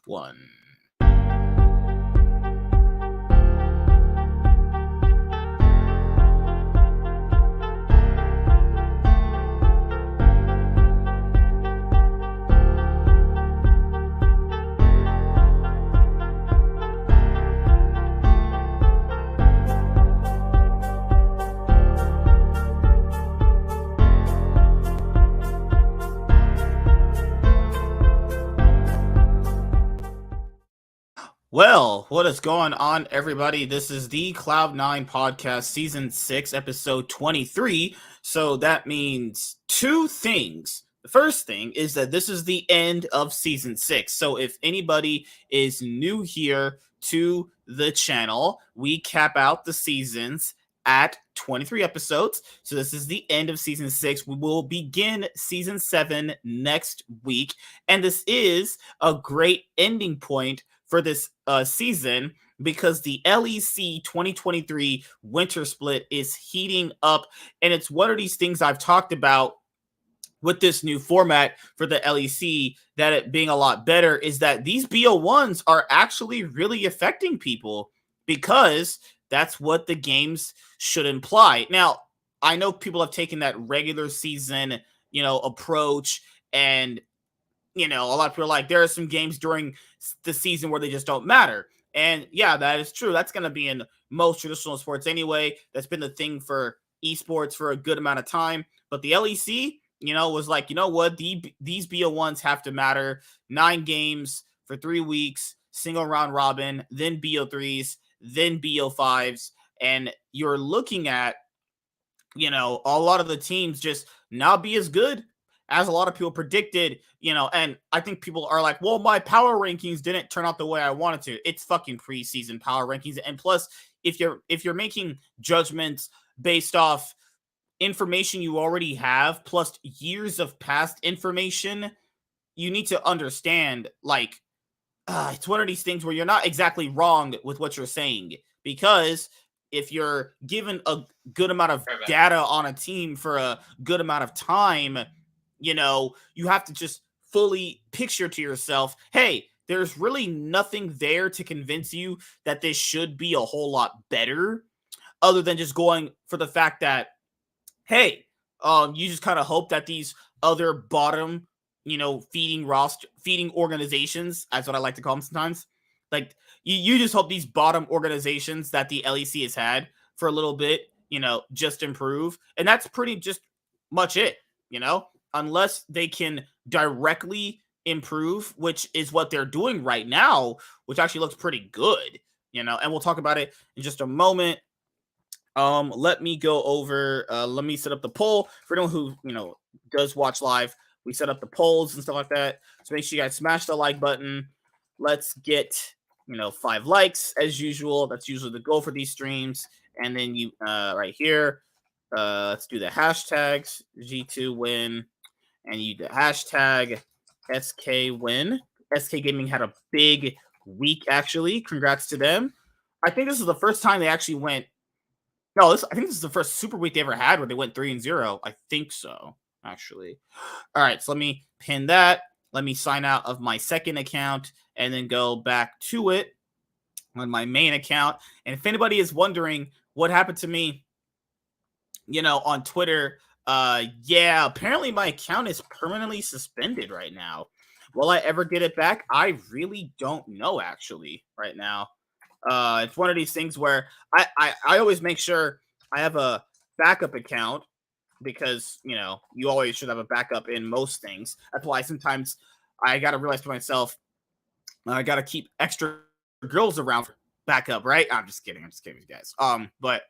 1. Well, what is going on, everybody? This is the Cloud9 podcast, season 6, episode 23. So that means two things. The first thing is that this is the end of season 6. So if anybody is new here to the channel, we cap out the seasons at 23 episodes. So this is the end of season 6. We will begin season 7 next week. And this is a great ending point for this season, because the LEC 2023 winter split is heating up, and it's one of these things I've talked about with this new format for the LEC, that it being a lot better, is that these BO1s are actually really affecting people, because that's what the games should imply. Now, I know people have taken that regular season, approach, and a lot of people are like, there are some games during the season where they just don't matter. And yeah, that is true. That's going to be in most traditional sports anyway. That's been the thing for esports for a good amount of time. But the LEC, was like, you know what? These BO1s have to matter. 9 games for 3 weeks, single round robin, then BO3s, then BO5s. And you're looking at, a lot of the teams just not be as good as a lot of people predicted, and I think people are like, well, my power rankings didn't turn out the way I wanted to. It's fucking preseason power rankings. And plus, if you're making judgments based off information you already have, plus years of past information, you need to understand, like, it's one of these things where you're not exactly wrong with what you're saying, because if you're given a good amount of data on a team for a good amount of time, you have to just fully picture to yourself, hey, there's really nothing there to convince you that this should be a whole lot better, other than just going for the fact that, hey, you just kind of hope that these other bottom, feeding organizations, that's what I like to call them sometimes. Like, you just hope these bottom organizations that the LEC has had for a little bit, just improve. And that's pretty just much it, unless they can directly improve, which is what they're doing right now, which actually looks pretty good, and we'll talk about it in just a moment. Let me go over, let me set up the poll for anyone who, does watch live. We set up the polls and stuff like that. So make sure you guys smash the like button. Let's get, 5 likes as usual. That's usually the goal for these streams. And then you, right here, let's do the hashtags G2 win. And you do hashtag SK win. SK Gaming had a big week, actually. Congrats to them. I think this is the first time they actually went. No, I think this is the first super week they ever had where they went 3-0. I think so, actually. All right, so let me pin that. Let me sign out of my second account and then go back to it on my main account. And if anybody is wondering what happened to me, on Twitter, yeah, apparently my account is permanently suspended right now. Will I ever get it back? I really don't know, actually, right now. It's one of these things where I always make sure I have a backup account, because, you always should have a backup in most things. That's why sometimes I got to realize to myself, I got to keep extra girls around for backup, right? I'm just kidding, you guys. But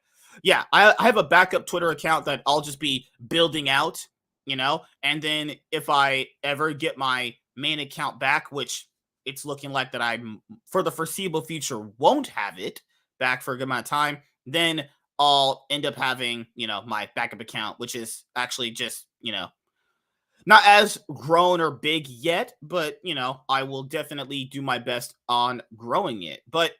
yeah, I have a backup Twitter account that I'll just be building out, and then if I ever get my main account back, which it's looking like that I'm, for the foreseeable future, won't have it back for a good amount of time, then I'll end up having, my backup account, which is actually just, not as grown or big yet, but, I will definitely do my best on growing it. But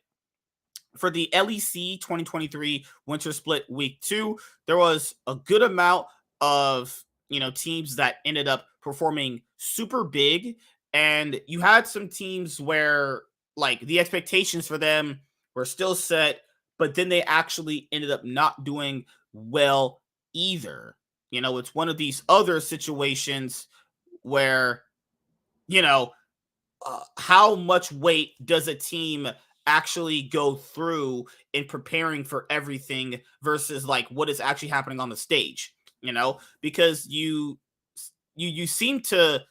for the LEC 2023 Winter Split Week 2, there was a good amount of, teams that ended up performing super big And you had some teams where like the expectations for them were still set, but then they actually ended up not doing well either. It's one of these other situations where, you know, how much weight does a team actually go through in preparing for everything versus like what is actually happening on the stage, because you seem to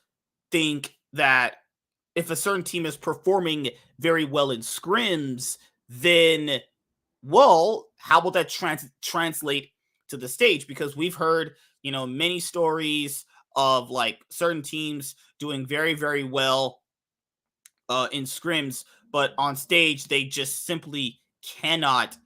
think that if a certain team is performing very well in scrims, then, well, how will that translate to the stage? Because we've heard, many stories of like certain teams doing very, very well in scrims, but on stage, they just simply cannot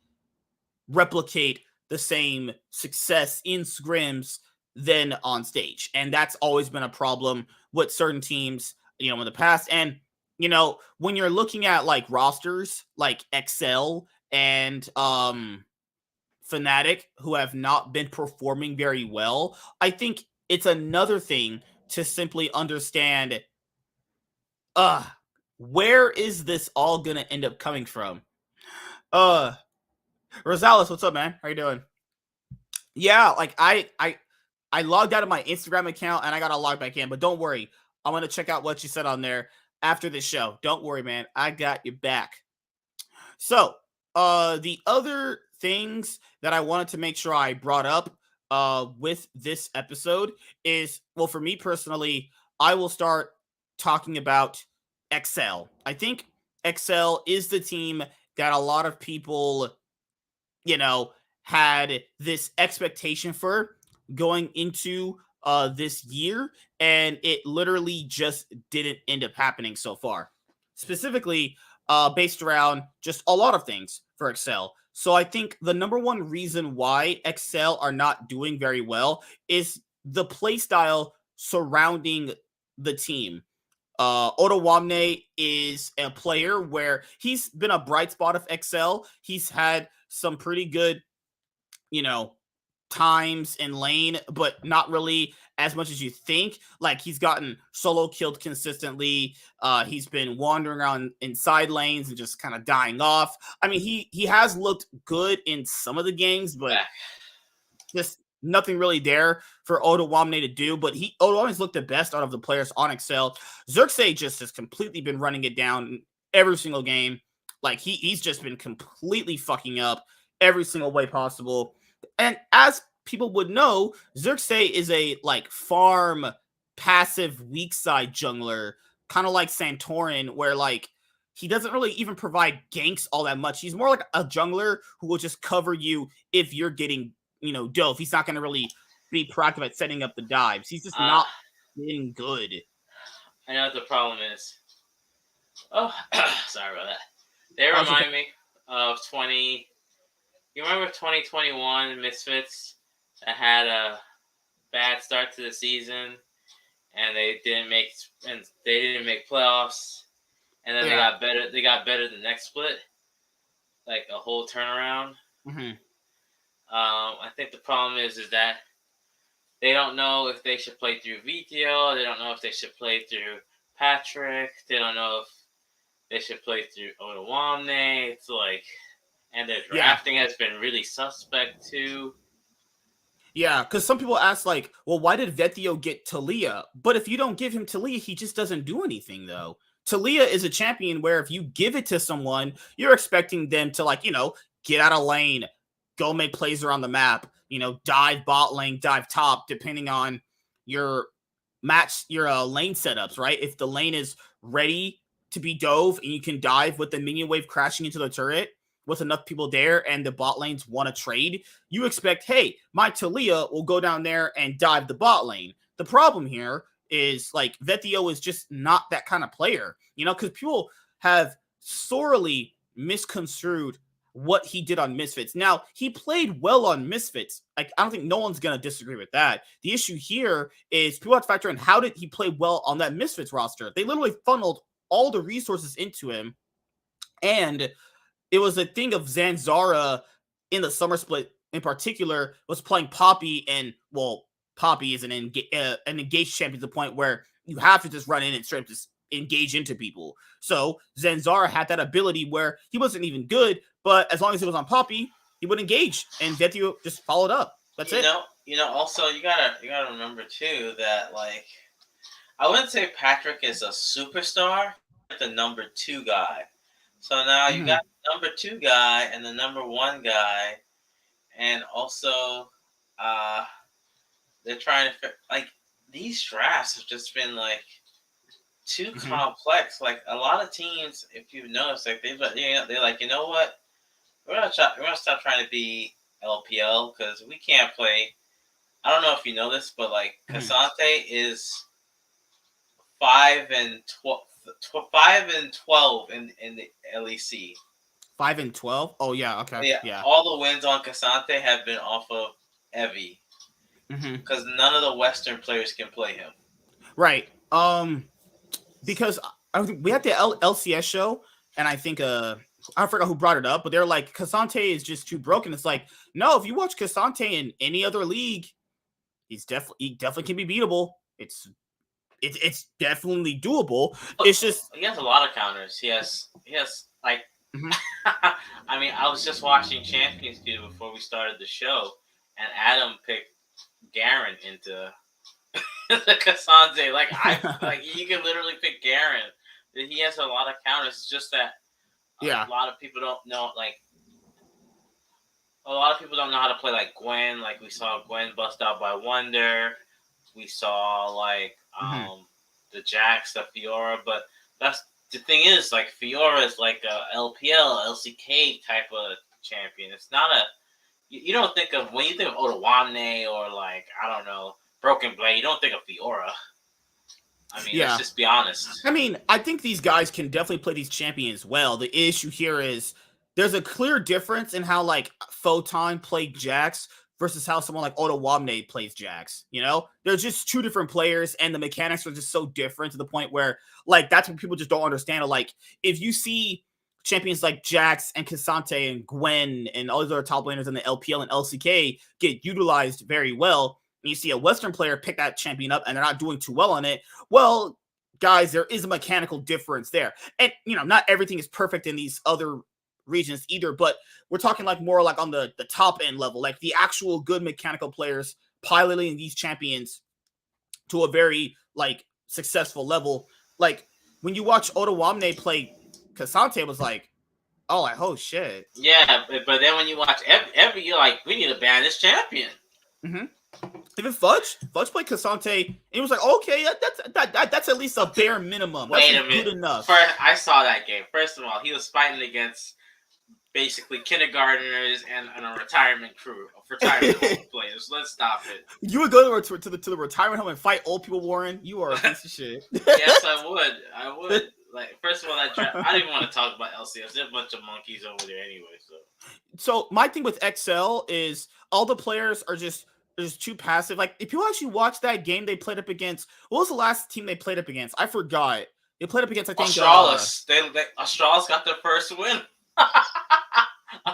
replicate the same success in scrims than on stage. And that's always been a problem with certain teams, in the past. And, when you're looking at like rosters like Excel and Fnatic, who have not been performing very well, I think it's another thing to simply understand uh where is this all gonna end up coming from? Uh Rosales, what's up, man? How you doing? Yeah, like I logged out of my Instagram account and I gotta log back in, but don't worry. I'm gonna check out what you said on there after this show. Don't worry, man. I got your back. So, the other things that I wanted to make sure I brought up with this episode is, well, for me personally, I will start talking about Excel. I think Excel is the team that a lot of people, you know, had this expectation for going into this year, and it literally just didn't end up happening so far. Specifically, based around just a lot of things for Excel. So I think the number one reason why Excel are not doing very well is the play style surrounding the team. Otawamne is a player where he's been a bright spot of Excel. He's had some pretty good, you know, times in lane, but not really as much as you think. Like he's gotten solo killed consistently. He's been wandering around inside lanes and just kind of dying off. I mean, he has looked good in some of the games, but just nothing really there for Otawamne to do. But Otawamne's looked the best out of the players on Excel. Xerxes just has completely been running it down every single game. Like he's just been completely fucking up every single way possible. And as people would know, Xerxes is a like farm passive weak side jungler, kind of like Santorin, where like he doesn't really even provide ganks all that much. He's more like a jungler who will just cover you if you're getting, dove. He's not going to really be proactive at setting up the dives. He's just not getting good. I know what the problem is. Oh, sorry about that. They remind me of 20. You remember 2021 Misfits that had a bad start to the season, and they didn't make playoffs, and then they got better. They got better the next split, like a whole turnaround. Mm-hmm. I think the problem is that they don't know if they should play through VTO. They don't know if they should play through Patrick. They don't know if they should play through Otawamne. It's like, and their drafting has been really suspect too. Yeah, because some people ask, like, well, why did Vetio get Talia? But if you don't give him Talia, he just doesn't do anything, though. Talia is a champion where if you give it to someone, you're expecting them to, like, get out of lane, go make plays around the map, dive bot lane, dive top, depending on your lane setups, right? If the lane is ready to be dove and you can dive with the minion wave crashing into the turret with enough people there and the bot lanes want to trade, you expect, hey, my Talia will go down there and dive the bot lane. The problem here is like Vetio is just not that kind of player, because people have sorely misconstrued what he did on Misfits. Now, he played well on Misfits. Like, I don't think no one's going to disagree with that. The issue here is people have to factor in how did he play well on that Misfits roster? They literally funneled all the resources into him, and it was a thing of Zanzara in the summer split in particular was playing Poppy, and, well, Poppy is an engaged champion to the point where you have to just run in and straight up just engage into people. So Zanzara had that ability where he wasn't even good, but as long as it was on Poppy, he would engage, and VIT just followed up. That's it. Also you gotta remember too that like I wouldn't say Patrick is a superstar, the number 2 guy. So now you got the number 2 guy and the number 1 guy, and also they're trying to like these drafts have just been like too complex. Like a lot of teams, if you've noticed, like they're like, you know what, we're gonna stop trying to be LPL because we can't play. I don't know if you know this, but like Cassante is 5-12 in the LEC. 5-12. Oh yeah, okay, yeah. All the wins on Cassante have been off of Evie, because none of the Western players can play him. Right. Because we had the LCS show, and I think I forgot who brought it up, but they're like, Cassante is just too broken. It's like, no, if you watch Cassante in any other league, he definitely can be beatable. It's definitely doable. It's just he has a lot of counters. He has like I mean, I was just watching Champions Queue before we started the show, and Adam picked Garen into the Cassante. Like you can literally pick Garen. He has a lot of counters. It's just that a lot of people don't know. Like a lot of people don't know how to play like Gwen. Like we saw Gwen bust out by Wonder. We saw like the Jax, the Fiora, but that's the thing is like Fiora is like a LPL, LCK type of champion. It's not you don't think of when you think of Otawane or like I don't know Broken Blade. You don't think of Fiora. I mean, let's just be honest. I mean, I think these guys can definitely play these champions well. The issue here is there's a clear difference in how like Photon played Jax versus how someone like Otawane plays Jax. You know, they're just two different players, and the mechanics are just so different to the point where like that's what people just don't understand. Like if you see champions like Jax and Cassante and Gwen and all these other top laners in the LPL and LCK get utilized very well, and you see a Western player pick that champion up and they're not doing too well on it, well, guys, there is a mechanical difference there. And, you know, not everything is perfect in these other regions either, but we're talking like more like on the top end level, like the actual good mechanical players piloting these champions to a very like successful level. Like when you watch Otawane play Cassante, it was like, oh shit. Yeah, but then when you watch every you're like, we need to ban this champion. Even Fudge played Cassante, and it was like, okay, that's at least a bare minimum. Wait that's a minute. Good enough. I saw that game. First of all, he was fighting against basically kindergartners and a retirement crew of retirement home players. Let's stop it. You would go to the retirement home and fight old people, Warren? You are a piece of shit. Yes, I would. Like, first of all, I didn't even want to talk about LCS. There's a bunch of monkeys over there anyway. So my thing with XL is all the players are just too passive. Like if you actually watch that game they played up against, what was the last team they played up against? I forgot. They played up against, I think, Astralis. Astralis got their first win.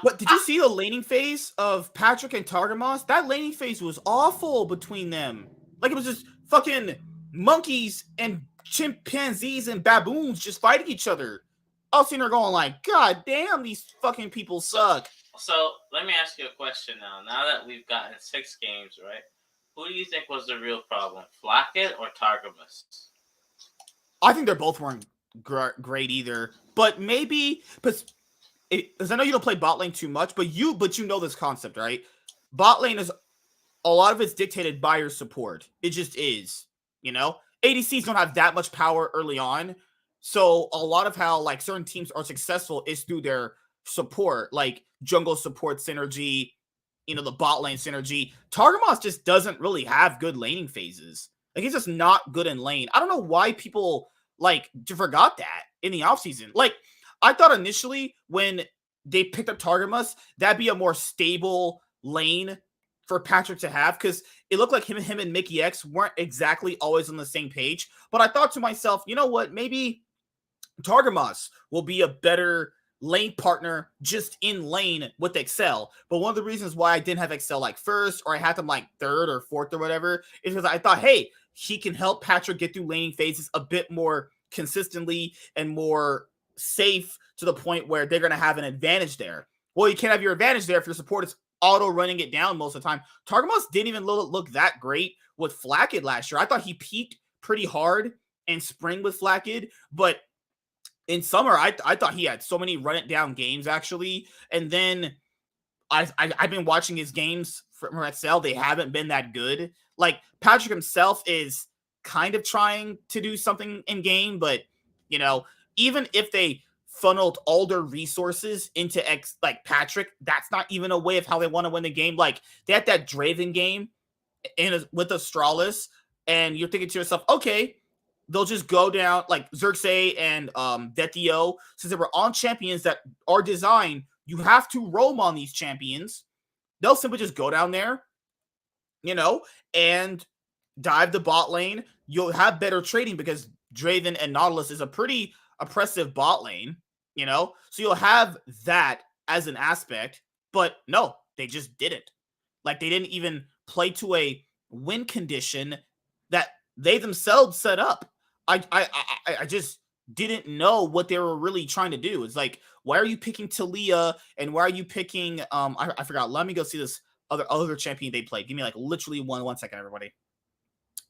But did you see the laning phase of Patrick and Targamas? That laning phase was awful between them. Like it was just fucking monkeys and chimpanzees and baboons just fighting each other. I was sitting there going like, God damn, these fucking people suck. So let me ask you a question now. Now that we've gotten 6 games, right? Who do you think was the real problem, Flacket or Targamas? I think they're both weren't great either. But maybe because I know you don't play bot lane too much, but you know this concept, right? Bot lane is a lot of it's dictated by your support. It just is, you know. ADCs don't have that much power early on, so a lot of how like certain teams are successful is through their support, like jungle support synergy, you know, the bot lane synergy. Targamas just doesn't really have good laning phases. Like he's just not good in lane. I don't know why people like forgot that in the offseason. Like I thought initially when they picked up Targamas, that'd be a more stable lane for Patrick to have, because it looked like him and Mickey X weren't exactly always on the same page. But I thought to myself, you know what, maybe Targamas will be a better lane partner just in lane with Excel. But one of the reasons why I didn't have Excel like first, or I had them like third or fourth or whatever, is because I thought, hey, he can help Patrick get through laning phases a bit more consistently and more safe to the point where they're going to have an advantage there. Well, you can't have your advantage there if your support is auto running it down most of the time. Targamas didn't even look that great with Flakkid last year. I thought he peaked pretty hard in spring with Flakkid, but in summer, I thought he had so many run it down games actually. And then I've been watching his games from Excel. They haven't been that good. Like Patrick himself is kind of trying to do something in game, but even if they funneled all their resources into like Patrick, that's not even a way of how they want to win the game. Like they had that Draven game with Astralis, and you're thinking to yourself, okay, they'll just go down like Xerxes and Vetio, since they were on champions that are designed. You have to roam on these champions. They'll simply just go down there, and dive the bot lane. You'll have better trading because Draven and Nautilus is a pretty oppressive bot lane, so you'll have that as an aspect. But no, they just didn't. Like they didn't even play to a win condition that they themselves set up. I just didn't know what they were really trying to do. It's like, why are you picking Talia and why are you picking I forgot. Let me go see this other champion they played. Give me like literally one second, everybody.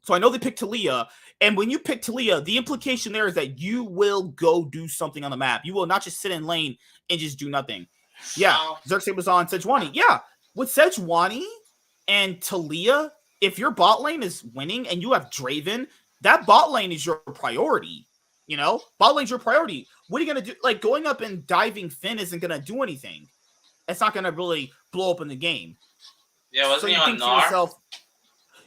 So I know they picked Talia, and when you pick Talia, the implication there is that you will go do something on the map. You will not just sit in lane and just do nothing. Yeah, Xerxes was on Sejuani. Yeah, with Sejuani and Talia, if your bot lane is winning and you have Draven, that bot lane is your priority. Bot lane's your priority. What are you going to do? Like, going up and diving Finn isn't going to do anything. It's not going to really blow up in the game. Yeah, wasn't he on Gnar?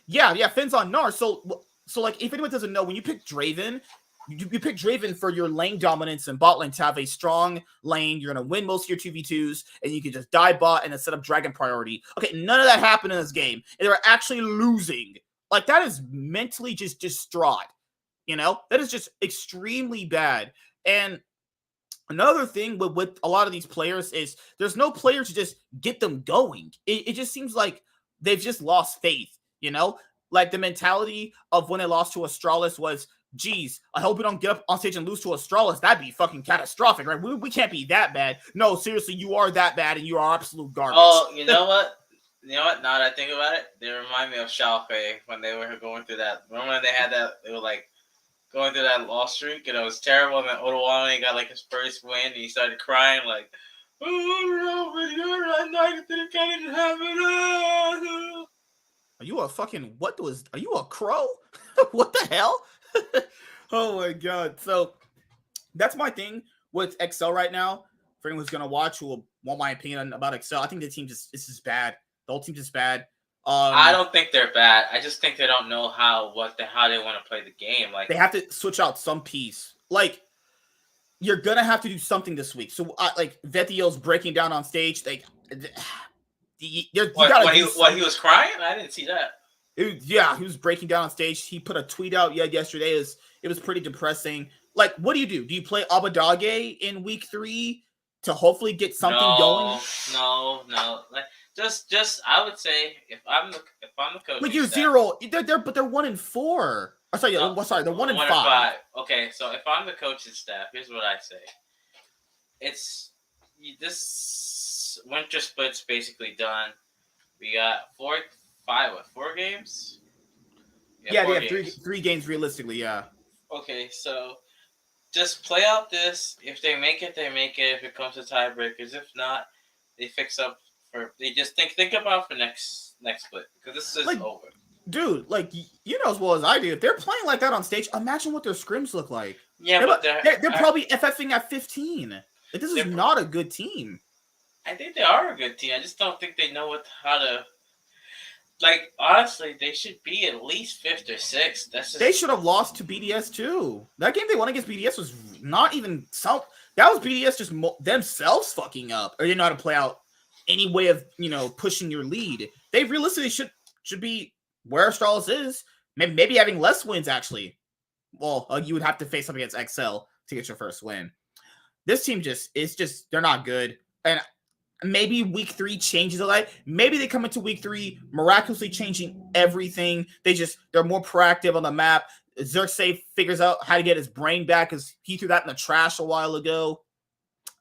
Yeah, Finn's on Gnar. So like, if anyone doesn't know, when you pick Draven, you pick Draven for your lane dominance and bot lane to have a strong lane. You're going to win most of your 2v2s, and you can just dive bot and then set up dragon priority. Okay, none of that happened in this game. And they were actually losing. Like, that is mentally just distraught. That is just extremely bad. And another thing with a lot of these players is there's no player to just get them going. It just seems like they've just lost faith, Like the mentality of when they lost to Astralis was, geez, I hope we don't get up on stage and lose to Astralis. That'd be fucking catastrophic, right? We can't be that bad. No, seriously, you are that bad and you are absolute garbage. Oh, you know what? Now that I think about it, they remind me of Schalke when they were going through that. Remember when they had that? They were like going through that loss streak, and it was terrible. And then Odawane got like his first win, and he started crying like, "Oh no, but you're not night that it didn't happen." Are you a fucking are you a crow? What the hell? Oh my god. So that's my thing with Excel right now. For anyone who's gonna watch who will want my opinion about Excel, I think the team is just bad. The whole team's just bad. I don't think they're bad. I just think they don't know how they want to play the game. Like, they have to switch out some piece. Like, you're gonna have to do something this week. So like Vetio's breaking down on stage. Like, he was crying? I didn't see that. He was breaking down on stage. He put a tweet out yesterday. It was pretty depressing. Like, what do you do? Do you play Abadage in week 3 to hopefully get something going? No. Like, just I would say if I'm the coach. Like, you're 0. They're 1-4. Oh, sorry, they're 1-5. Okay, so if I'm the coaching staff, here's what I say. This winter split's basically done. We got 4 games? Yeah, they have 3 games realistically, yeah. Okay, so just play out this. If they make it, they make it. If it comes to tiebreakers, if not, they fix up they just think about for next split, because this is over. Dude, like, you know as well as I do, if they're playing like that on stage, imagine what their scrims look like. Yeah, but they're probably FFing at 15. Like, this is not a good team. I think they are a good team. I just don't think they know how to. Like, honestly, they should be at least 5th or 6th. They should have lost to BDS too. That game they won against BDS was not even that was BDS just themselves fucking up, or didn't know how to play out any way of pushing your lead. They realistically should be where Astralis is. Maybe having less wins actually. Well, you would have to face up against XL to get your first win. This team they're not good. And maybe week 3 changes a lot. Maybe they come into week 3 miraculously changing everything. They're more proactive on the map. Xerxes figures out how to get his brain back because he threw that in the trash a while ago.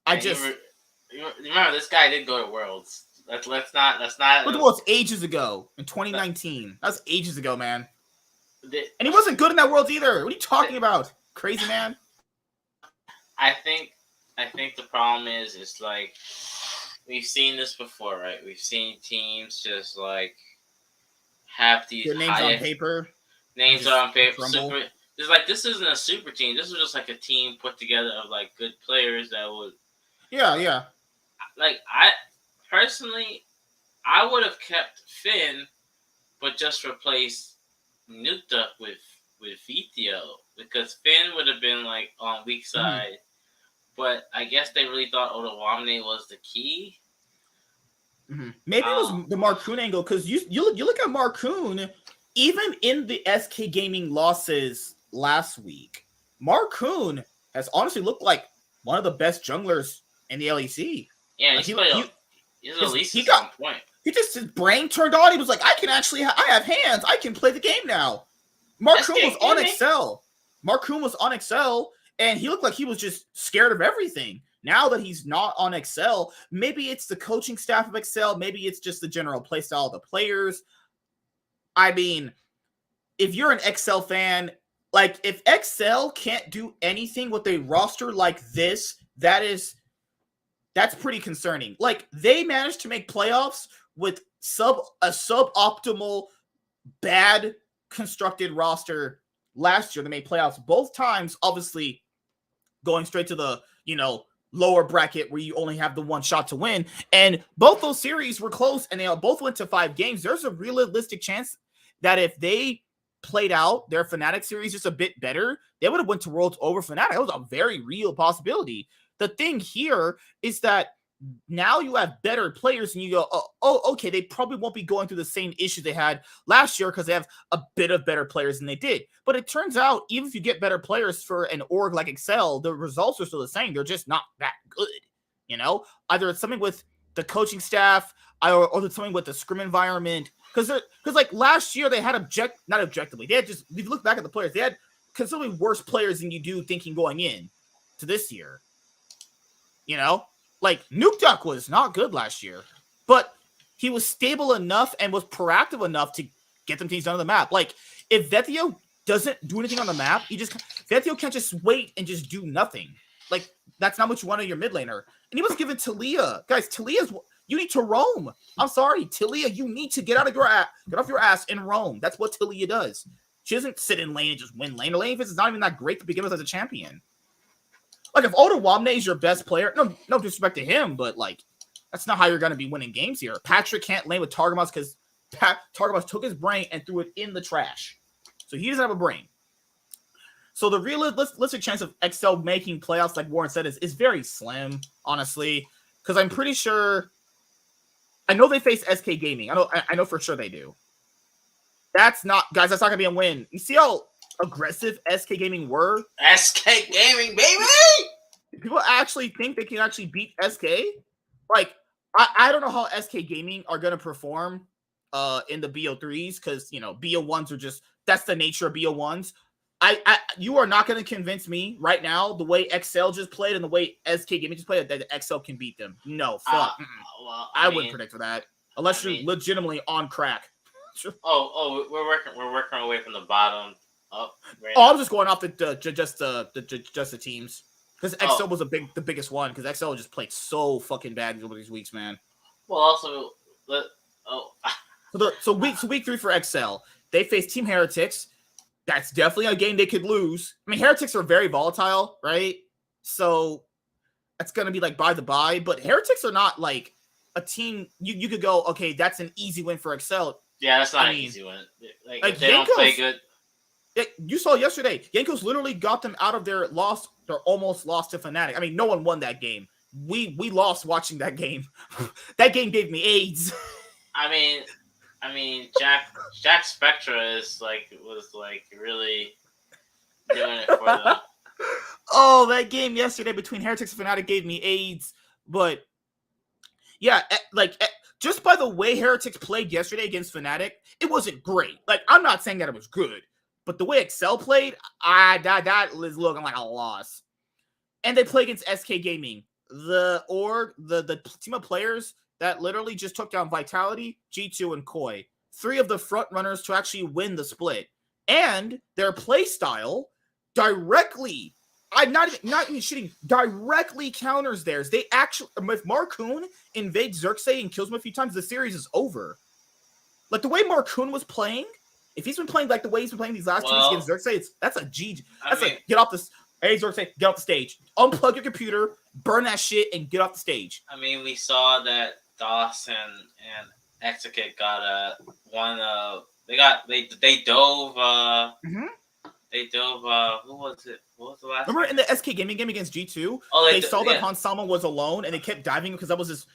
Remember this guy did go to Worlds. Let's not. But the Worlds ages ago in 2019. That was ages ago, man. And he wasn't good in that Worlds either. What are you talking about, crazy man? I think the problem is like we've seen this before, right? We've seen teams just like have these names on paper. Names are on paper. This isn't a super team. This is just like a team put together of like good players that would. Yeah. Like I personally, I would have kept Finn, but just replaced Nuta with VTO because Finn would have been like on weak side. Mm-hmm. But I guess they really thought Otawamne was the key. Mm-hmm. Maybe it was the Marcoon angle because you look at Marcoon, even in the SK Gaming losses last week, Marcoon has honestly looked like one of the best junglers in the LEC. Yeah, like he's at least at some point. His brain turned on. He was like, I have hands. I can play the game now. Marcoon was on Excel. Marcoon was on Excel. And he looked like he was just scared of everything. Now that he's not on Excel, maybe it's the coaching staff of Excel. Maybe it's just the general playstyle of the players. I mean, if you're an Excel fan, like if Excel can't do anything with a roster like this, that's pretty concerning. Like they managed to make playoffs with a suboptimal, bad constructed roster last year. They made playoffs both times, obviously going straight to the, lower bracket where you only have the one shot to win. And both those series were close and they both went to 5 games. There's a realistic chance that if they played out their Fnatic series just a bit better, they would have went to Worlds over Fnatic. It was a very real possibility. The thing here is that now you have better players and you go, okay, they probably won't be going through the same issues they had last year because they have a bit of better players than they did. But it turns out, even if you get better players for an org like Excel, the results are still the same. They're just not that good, Either it's something with the coaching staff or it's something with the scrim environment. Because like last year they had not objectively, they had just, if you look back at the players, they had considerably worse players than you do thinking going in to this year. Like, Nuke Duck was not good last year, but he was stable enough and was proactive enough to get them teams down on the map. Like, if Vetio doesn't do anything on the map, Vetio can't just wait and just do nothing. Like, that's not what you want in your mid laner. And he was given Talia. Guys, you need to roam. I'm sorry, Talia, you need to get off your ass and roam. That's what Talia does. She doesn't sit in lane and just win lane. Or lane phase is not even that great to begin with as a champion. Like, if Otawamne is your best player, no disrespect to him, but, like, that's not how you're going to be winning games here. Patrick can't lane with Targamas because Targamas took his brain and threw it in the trash. So he doesn't have a brain. So the realistic chance of Excel making playoffs, like Warren said, is very slim, honestly, because I'm pretty sure – I know they face SK Gaming. I know for sure they do. That's not – guys, that's not going to be a win. You see how – aggressive SK Gaming were? SK Gaming, baby! People actually think they can actually beat SK? Like, I don't know how SK Gaming are going to perform in the BO3s because, BO1s are just, that's the nature of BO1s. You are not going to convince me right now the way Excel just played and the way SK Gaming just played that Excel can beat them. No, fuck. Well, I wouldn't predict for that unless you're legitimately on crack. We're working our way from the bottom. I'm just going off just the teams because Excel was the biggest one because Excel just played so fucking bad over these weeks, man. Well, also, so week 3 for Excel, they face Team Heretics. That's definitely a game they could lose. I mean, Heretics are very volatile, right? So that's gonna be like by the by, but Heretics are not like a team you could go, okay, that's an easy win for Excel. Yeah, that's not an easy win. Like if they don't play good. You saw yesterday, Yankos literally got them out of their almost lost to Fnatic. I mean, no one won that game. We lost watching that game. That game gave me AIDS. I mean, Jack Spectra was really doing it for them. Oh, that game yesterday between Heretics and Fnatic gave me AIDS. But yeah, just by the way Heretics played yesterday against Fnatic, it wasn't great. Like, I'm not saying that it was good. But the way Excel played, that is looking like a loss. And they play against SK Gaming, the team of players that literally just took down Vitality, G2, and Koi. 3 of the front runners to actually win the split. And their play style directly, I'm not even shitting, directly counters theirs. They actually, if Marcoon invades Xerxes and kills him a few times, the series is over. Like the way Marcoon was playing, if he's been playing like the way he's been playing these last 2 weeks against Xerxes, that's a G. That's like, get off this. Hey, Xerxes, get off the stage. Unplug your computer, burn that shit, and get off the stage. I mean, we saw that DOS and Execute got one. They dove. They dove. Who was it? What was the last? Remember in the SK Gaming game against G2? They saw that Hansama was alone and they kept diving because that was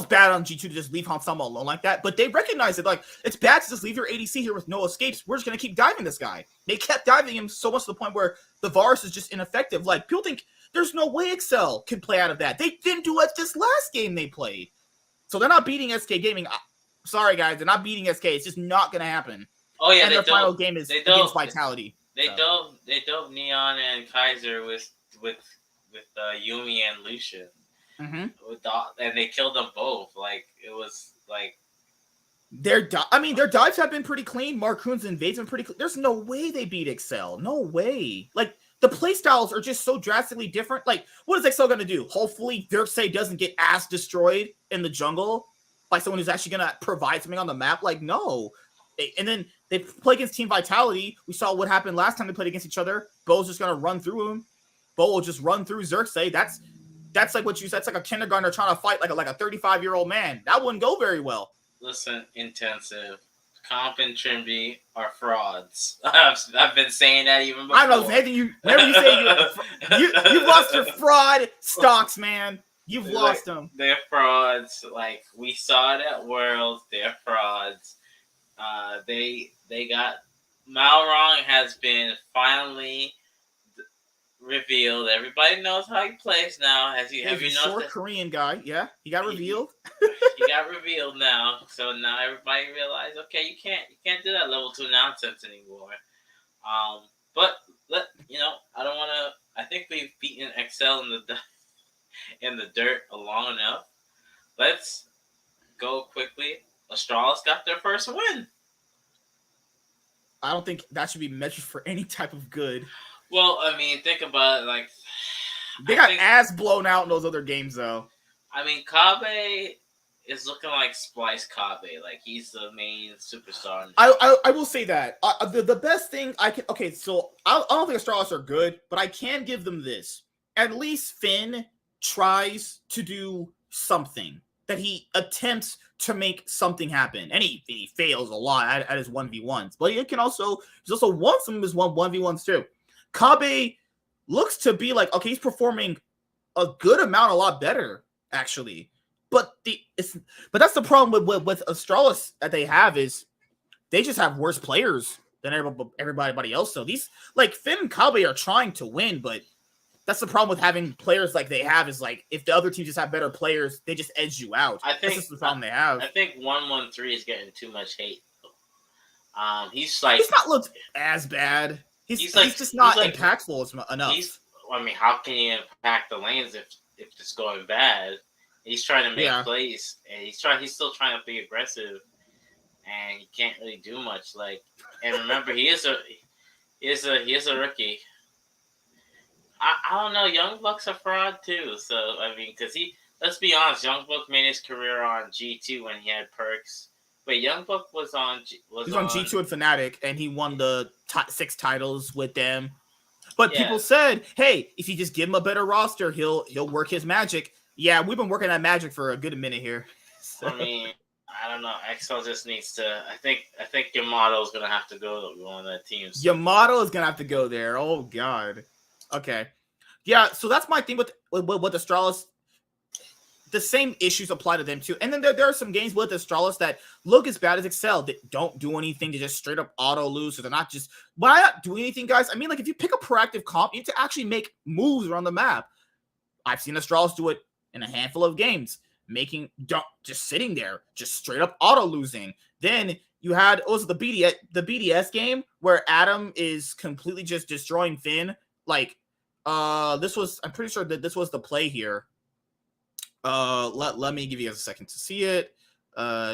bad on G2 to just leave Hansama alone like that. But they recognized it, like, it's bad to just leave your ADC here with no escapes. We're just gonna keep diving this guy. They kept diving him so much to the point where the Varus is just ineffective. Like, people think there's no way Excel can play out of that. They didn't do it this last game they played. So they're not beating SK Gaming. Sorry guys, they're not beating SK. It's just not gonna happen. Oh yeah, and their final game is against Vitality. They dove Neon and Kaiser with Yumi and Lucian. And they killed them both. Like, it was like their dives have been pretty clean. Marcoon's invades been pretty clean. There's no way they beat Excel. No way. Like, the playstyles are just so drastically different. Like, what is Excel gonna do? Hopefully Xerxes doesn't get ass destroyed in the jungle by someone who's actually gonna provide something on the map. Like, no. And then they play against Team Vitality. We saw what happened last time they played against each other. Bo's just gonna run through him. Bo will just run through Xerxes. That's like what you said. That's like a kindergartner trying to fight like a 35-year-old man. That wouldn't go very well. Listen, Intensive, Comp and Trimby are frauds. I've been saying that even before. I know, Anthony. Whenever you say you've lost your fraud stocks, man. You've lost them. They're frauds. Like, we saw it at Worlds. They're frauds. They got Malrong has been finally revealed. Everybody knows how he plays now. Have you noticed? Short Korean guy, yeah, he got revealed. He got revealed now, so now everybody realized, okay, you can't do that level 2 nonsense anymore. But I don't want to. I think we've beaten Excel in the dirt long enough. Let's go quickly. Astralis got their first win. I don't think that should be measured for any type of good. Well, I mean, think about it. Like, they got ass blown out in those other games, though. I mean, Kabe is looking like Splice Kabe. Like, he's the main superstar. I will say that. The best thing I can... Okay, so I don't think Astralis are good, but I can give them this. At least Finn tries to do something. That he attempts to make something happen. And he fails a lot at his 1v1s. But he's also won some of his 1v1s too. Kabe looks to be like, okay, he's performing a good amount, a lot better, actually. But that's the problem with Astralis that they have is they just have worse players than everybody else. So these, like, Finn and Kabe are trying to win, but that's the problem with having players like they have is, like, if the other team just have better players, they just edge you out. That's just the problem they have. I think 113 is getting too much hate. He's not looked as bad. He's just not impactful enough. How can you impact the lanes if it's going bad? He's trying to make plays, and he's still trying to be aggressive, and he can't really do much. Like, and remember, he is a rookie. I don't know. Young Buck's a fraud too. So I mean, because let's be honest, Young Buck made his career on G2 when he had perks. Wait, Young Buck was on G2 and Fnatic, and he won the 6 titles with them. But people said, hey, if you just give him a better roster, he'll work his magic. Yeah, we've been working that magic for a good minute here. So. I mean, I don't know. Excel just needs to. I think Yamato is gonna have to go on that team. So. Yamato is gonna have to go there. Oh God. Okay. Yeah, so that's my thing with Astralis. The same issues apply to them too. And then there are some games with Astralis that look as bad as Excel that don't do anything to just straight up auto lose. So they're not just why not do anything, guys? I mean, like, if you pick a proactive comp, you need to actually make moves around the map. I've seen Astralis do it in a handful of games, just sitting there, just straight up auto losing. Then you had also the BDS game where Adam is completely just destroying Finn. Like, I'm pretty sure that this was the play here. Let me give you guys a second to see it.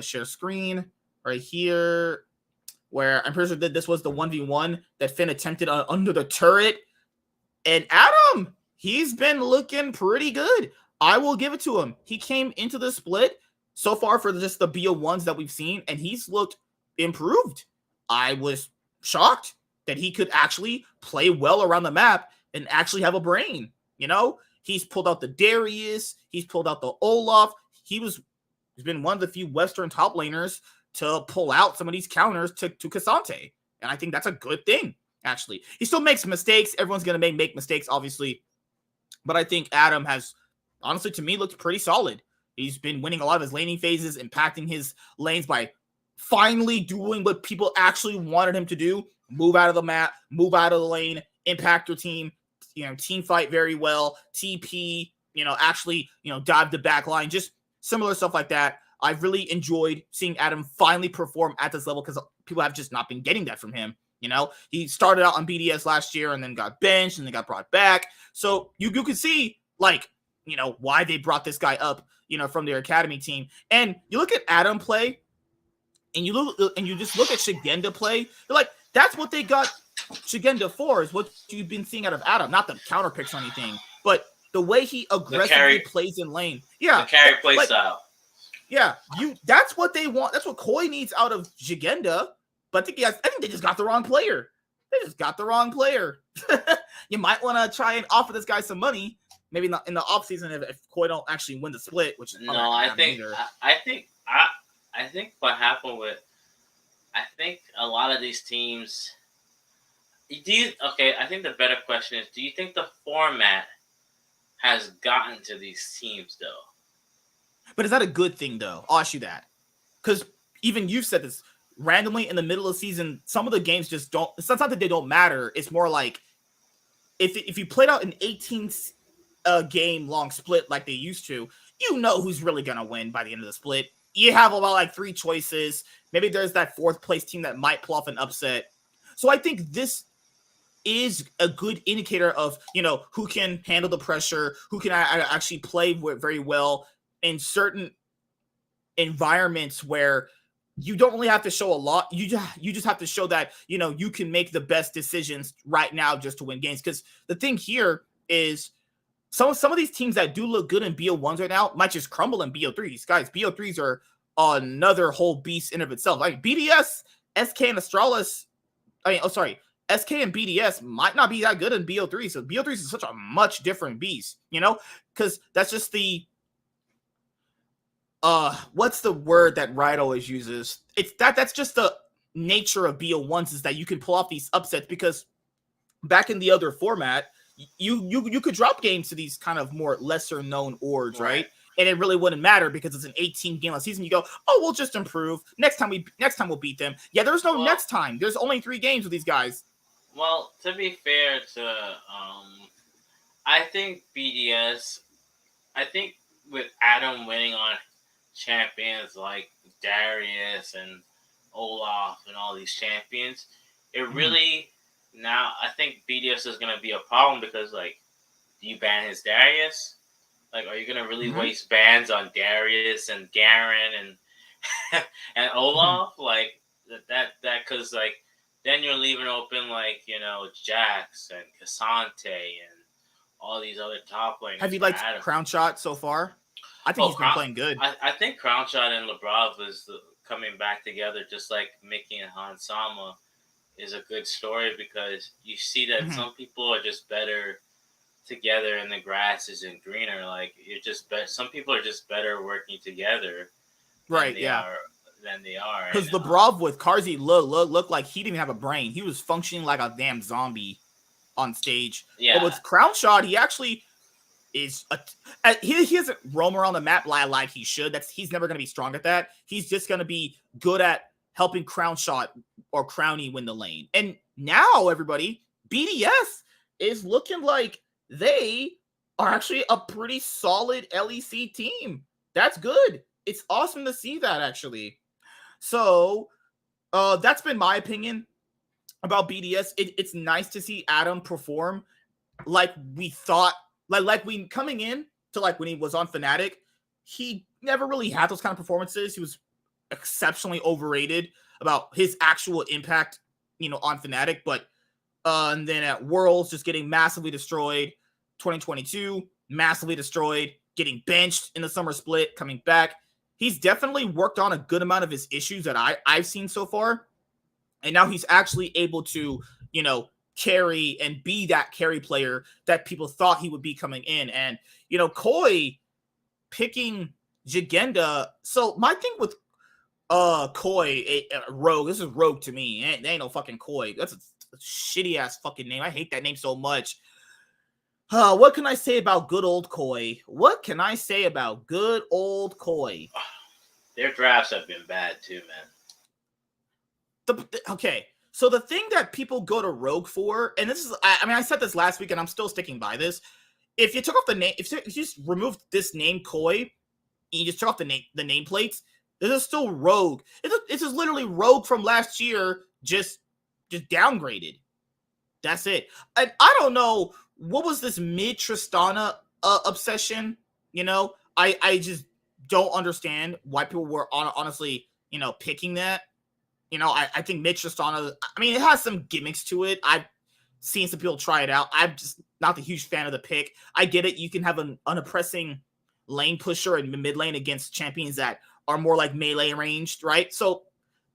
Share screen right here, where I'm pretty sure that this was the 1v1 that Finn attempted under the turret. And Adam, he's been looking pretty good. I will give it to him. He came into the split so far for just the BO1s that we've seen, and he's looked improved. I was shocked that he could actually play well around the map and actually have a brain. You know, he's pulled out the Darius, he's pulled out the Olaf. He's been one of the few Western top laners to pull out some of these counters to Cassante. And I think that's a good thing, actually. He still makes mistakes. Everyone's going to make mistakes, obviously. But I think Adam has, honestly, to me, looked pretty solid. He's been winning a lot of his laning phases, impacting his lanes by finally doing what people actually wanted him to do. Move out of the map, move out of the lane, impact your team, team fight very well, TP, actually, dive the back line, just similar stuff like that. I've really enjoyed seeing Adam finally perform at this level because people have just not been getting that from him. He started out on BDS last year and then got benched and then got brought back. So you could see, why they brought this guy up, from their academy team. And you look at Adam play and you just look at Shigenda play. You're like, that's what they got Shigenda for, is what you've been seeing out of Adam. Not the counter picks or anything, but the way he aggressively plays in lane. Yeah. The carry play style. Yeah. That's what they want. That's what Koi needs out of Shigenda. But I think they just got the wrong player. You might want to try and offer this guy some money. Maybe not in the offseason if Koi don't actually win the split, which is no. I think what happened with a lot of these teams. I think the better question is: do you think the format has gotten to these teams though? But is that a good thing though? I'll ask you that, because even you've said this. Randomly in the middle of the season, some of the games just don't. It's not that they don't matter. It's more like if you played out an 18 game long split like they used to, who's really gonna win by the end of the split. You have about 3 choices. Maybe there's that 4th place team that might pull off an upset. So I think this is a good indicator of who can handle the pressure, who can actually play very well in certain environments where you don't really have to show a lot. You just have to show that, you can make the best decisions right now just to win games. Because the thing here is some of these teams that do look good in BO1s right now might just crumble in BO3s. Guys, BO3s are another whole beast in of itself. Like BDS, SK, and Astralis. SK and BDS might not be that good in BO3. So BO3s is such a much different beast, because that's just the what's the word that Riot always uses? That's just the nature of BO1s, is that you can pull off these upsets, because back in the other format, you could drop games to these kind of more lesser known orgs, right? And it really wouldn't matter because it's an 18 game last season. You go, oh, we'll just improve. Next time we'll beat them. Yeah, there's no next time. There's only 3 games with these guys. Well, to be fair to I think BDS, with Adam winning on champions like Darius and Olaf and all these champions, it really now I think BDS is gonna be a problem because do you ban his Darius? Are you gonna really waste bans on Darius and Garen and and Olaf? That because then you're leaving open Jax and Cassante and all these other top laners. Have you liked Crown Shot so far? I think he's been playing good. I think Crownshot and Lebrov is coming back together, just like Mickey and Hansama is a good story, because you see that some people are just better together and the grass isn't greener. Some people are just better working together. Right, yeah. Than they are. Because Lebrov with Karzi looked like he didn't even have a brain. He was functioning like a damn zombie on stage. Yeah. But with Crownshot, he actually he doesn't roam around the map like he should. He's never going to be strong at that. He's just going to be good at helping Crownshot or Crowny win the lane. And now, everybody, BDS is looking like they are actually a pretty solid LEC team. That's good. It's awesome to see that, actually. So That's been my opinion about BDS. It's nice to see Adam perform like we thought, like we coming in to like when he was on Fnatic, he never really had those kind of performances. He was exceptionally overrated about his actual impact, on Fnatic. But and then at Worlds, just getting massively destroyed. 2022, massively destroyed, getting benched in the summer split, coming back. He's definitely worked on a good amount of his issues that I've seen so far. And now he's actually able to, carry and be that carry player that people thought he would be coming in. And, Koi picking Jigenda. So my thing with Koi, Rogue, this is Rogue to me. They ain't no fucking Koi. That's a shitty ass fucking name. I hate that name so much. What can I say about good old Koi? What can I say about good old Koi? Their drafts have been bad too, man. Okay, so the thing that people go to Rogue for, and this is, I said this last week, and I'm still sticking by this. If you took off the name, if you just removed this name Koi, and you just took off the nameplates, this is still Rogue. It's just literally Rogue from last year, just downgraded. That's it. And I don't know what was this mid Tristana obsession. I just don't understand why people were honestly, picking that. I think mid Tristana, it has some gimmicks to it. I've seen some people try it out. I'm just not the huge fan of the pick. I get it. You can have an unoppressing lane pusher in mid lane against champions that are more like melee ranged, right? So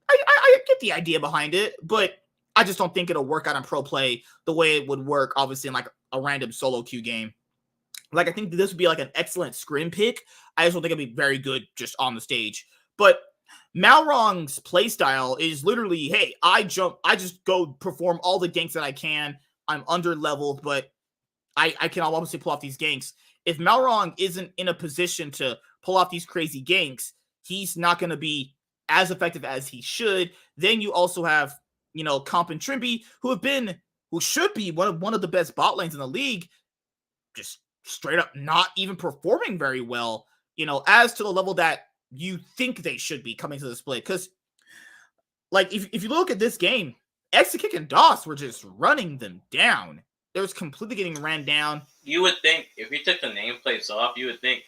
I get the idea behind it, but I just don't think it'll work out in pro play the way it would work, obviously, in like a random solo queue game. Like, I think this would be like an excellent scrim pick. I just don't think it'd be very good just on the stage. But Malrong's playstyle is literally, hey, I just go perform all the ganks that I can. I'm under leveled, but I can obviously pull off these ganks. If Malrong isn't in a position to pull off these crazy ganks, he's not going to be as effective as he should. Then you also have, Comp and Trimby, who should be one of the best bot lanes in the league, just straight up not even performing very well, as to the level that you think they should be coming to the split. Because, like, if you look at this game, Exakick and DOS were just running them down. They was completely getting ran down. You would think, if you took the nameplates off, you would think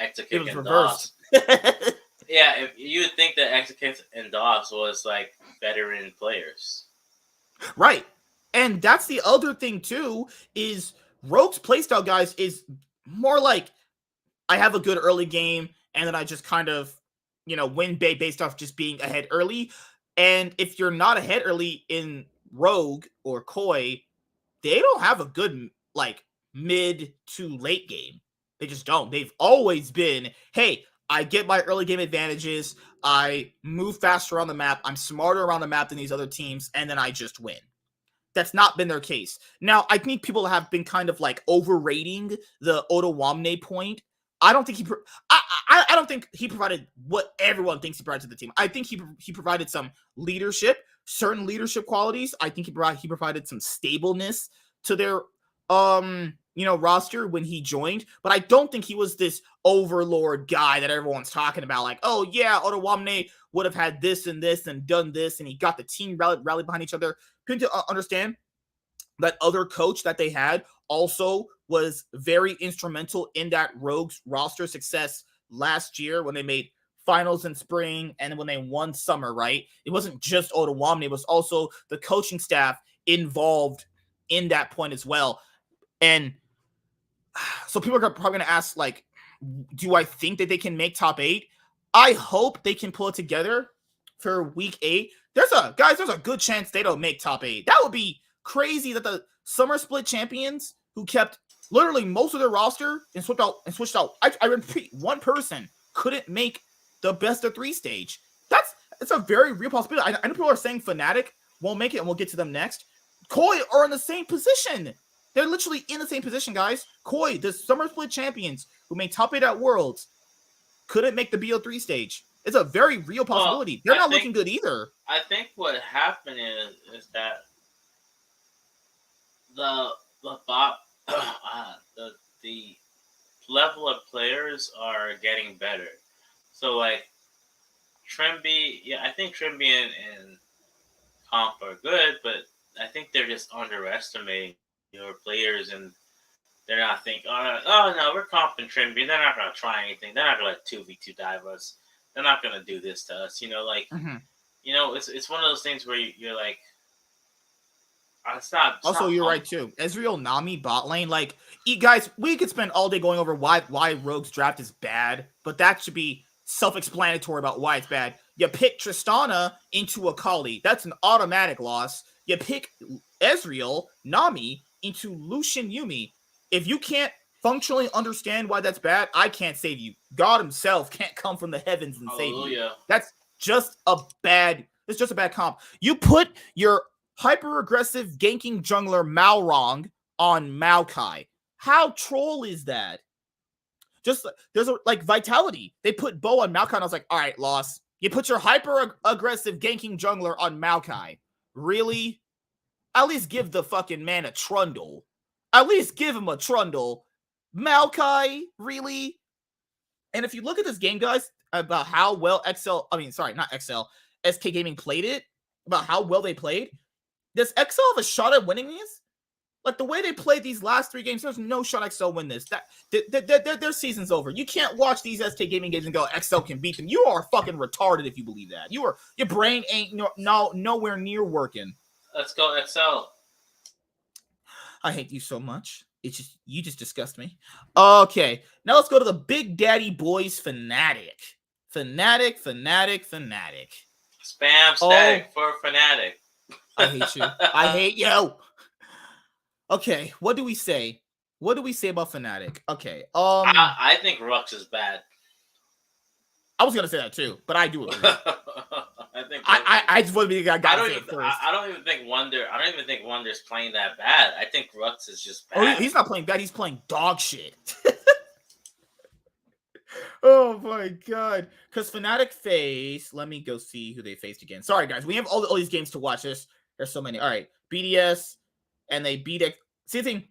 Exakick and reversed. DOS. Yeah, if you would think that Exakick and DOS was, like, veteran players. Right. And that's the other thing, too, is Rogue's playstyle, guys, is more like, I have a good early game, and then I just kind of, win based off just being ahead early. And if you're not ahead early in Rogue or Koi, they don't have a good, like, mid to late game. They just don't. They've always been, hey, I get my early game advantages, I move faster on the map, I'm smarter around the map than these other teams, and then I just win. That's not been their case. Now, I think people have been kind of like overrating the Otawamne point. I don't think I don't think he provided what everyone thinks he provided to the team. I think he provided some leadership, certain leadership qualities. I think he provided some stableness to their roster when he joined, but I don't think he was this overlord guy that everyone's talking about. Like, oh yeah, Otawamne would have had this and this and done this, and he got the team rallied behind each other. People to understand that other coach that they had also was very instrumental in that Rogue's roster success last year when they made finals in spring and when they won summer, right? It wasn't just Otawamne, it was also the coaching staff involved in that point as well. And so people are probably going to ask, like, do I think that they can make top 8? I hope they can pull it together for week 8. There's a good chance they don't make top 8. That would be crazy that the summer split champions who kept literally most of their roster and switched out. I repeat, one person couldn't make the best of 3 stage. It's a very real possibility. I know people are saying Fnatic won't make it, and we'll get to them next. Koi are in the same position. They're literally in the same position, guys. Koi, the summer split champions who made top 8 at Worlds, couldn't make the BO3 stage. It's a very real possibility. They're not looking good either. I think what happened is that the level of players are getting better. So, like, Trimby, I think Trimby and comp are good, but I think they're just underestimating your players, and they're not thinking, oh no, we're comping Trimby. They're not going to try anything. They're not going to 2v2 dive us. They're not going to do this to us. It's one of those things where you're like, Also, you're right too. Ezreal, Nami, bot lane. Like, guys, we could spend all day going over why Rogue's draft is bad, but that should be self-explanatory about why it's bad. You pick Tristana into Akali. That's an automatic loss. You pick Ezreal, Nami into Lucian Yumi. If you can't functionally understand why that's bad, I can't save you. God himself can't come from the heavens and save you. That's just a bad. It's just a bad comp. You put your hyper-aggressive ganking jungler Malrong on Maokai. How troll is that? Just there's Vitality. They put Bo on Maokai, and I was like, all right, loss. You put your hyper-aggressive ganking jungler on Maokai. Really? At least give the fucking man a trundle. At least give him a trundle. Maokai, really? And if you look at this game, guys, about how well SK Gaming played it, about how well they played, does XL have a shot at winning these? Like, the way they played these last 3 games, there's no shot XL win this. Their season's over. You can't watch these SK Gaming games and go, XL can beat them. You are fucking retarded if you believe that. Your brain ain't nowhere near working. Let's go XL. I hate you so much. You just disgust me. Okay, now let's go to the Big Daddy Boys Fnatic. Fnatic. Spam static for Fnatic. I hate you. I hate you. Okay, what do we say? What do we say about Fnatic? Okay, I think Rux is bad. I was gonna say that too, but I do agree. I just want to be the guy. I don't even think Wonder's playing that bad. I think Rux is just bad. Oh, he's not playing bad. He's playing dog shit. Oh my god! Because Fnatic face. Let me go see who they faced again. Sorry guys, we have all these games to watch. There's so many. All right, BDS, and they beat it. See the thing,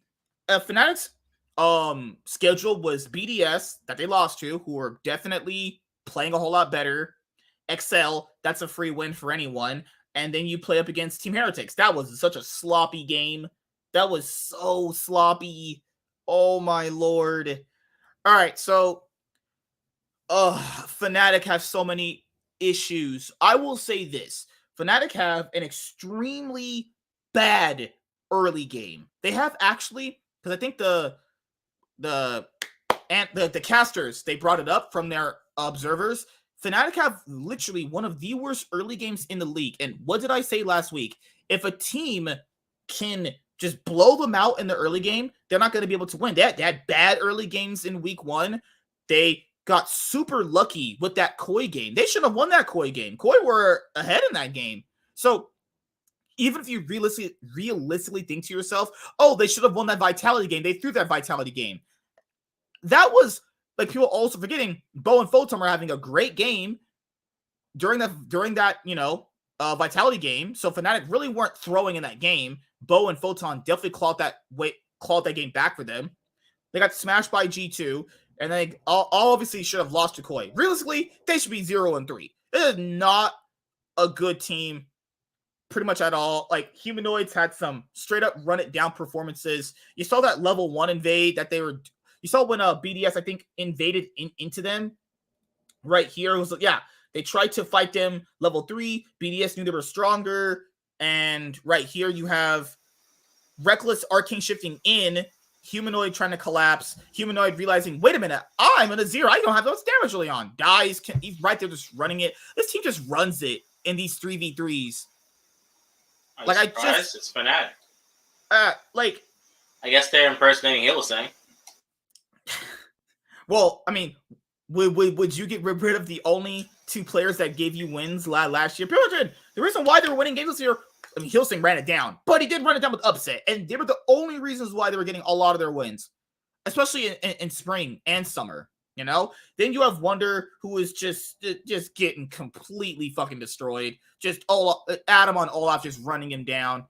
Fnatic's schedule was BDS that they lost to, who are definitely playing a whole lot better. XL, that's a free win for anyone. And then you play up against Team Heretics. That was such a sloppy game. That was so sloppy. Oh my lord. All right, so Fnatic have so many issues. I will say this. Fnatic have an extremely bad early game. They have actually, because I think the casters, they brought it up from their observers. Fnatic have literally one of the worst early games in the league. And what did I say last week? If a team can just blow them out in the early game, they're not going to be able to win. They had bad early games in week 1. They got super lucky with that Koi game. They should have won that Koi game. Koi were ahead in that game. So even if you realistically think to yourself, oh, they should have won that Vitality game. They threw that Vitality game. That was, like, people also forgetting, Bo and Photon are having a great game during that, Vitality game. So Fnatic really weren't throwing in that game. Bo and Photon definitely clawed that game back for them. They got smashed by G2, and they all obviously should have lost to Koi. Realistically, they should be 0-3. This is not a good team pretty much at all. Like, Humanoids had some straight up run it down performances. You saw that level 1 invade that they were. You saw when BDS, I think, invaded into them right here. It was, they tried to fight them level 3. BDS knew they were stronger. And right here you have Reckless Arcane shifting in. Humanoid trying to collapse. Humanoid realizing, wait a minute, I'm in a 0. I don't have those damage really on. Dies. He's right there just running it. This team just runs it in these 3v3s. It's Fnatic. I guess they're impersonating Hillsang. Well, I mean, would you get rid of the only 2 players that gave you wins last year? The reason why they were winning games this year, I mean, Hillsang ran it down, but he did run it down with upset, and they were the only reasons why they were getting a lot of their wins, especially in spring and summer. Then you have Wonder, who is just getting completely fucking destroyed. Just Adam on Olaf just running him down.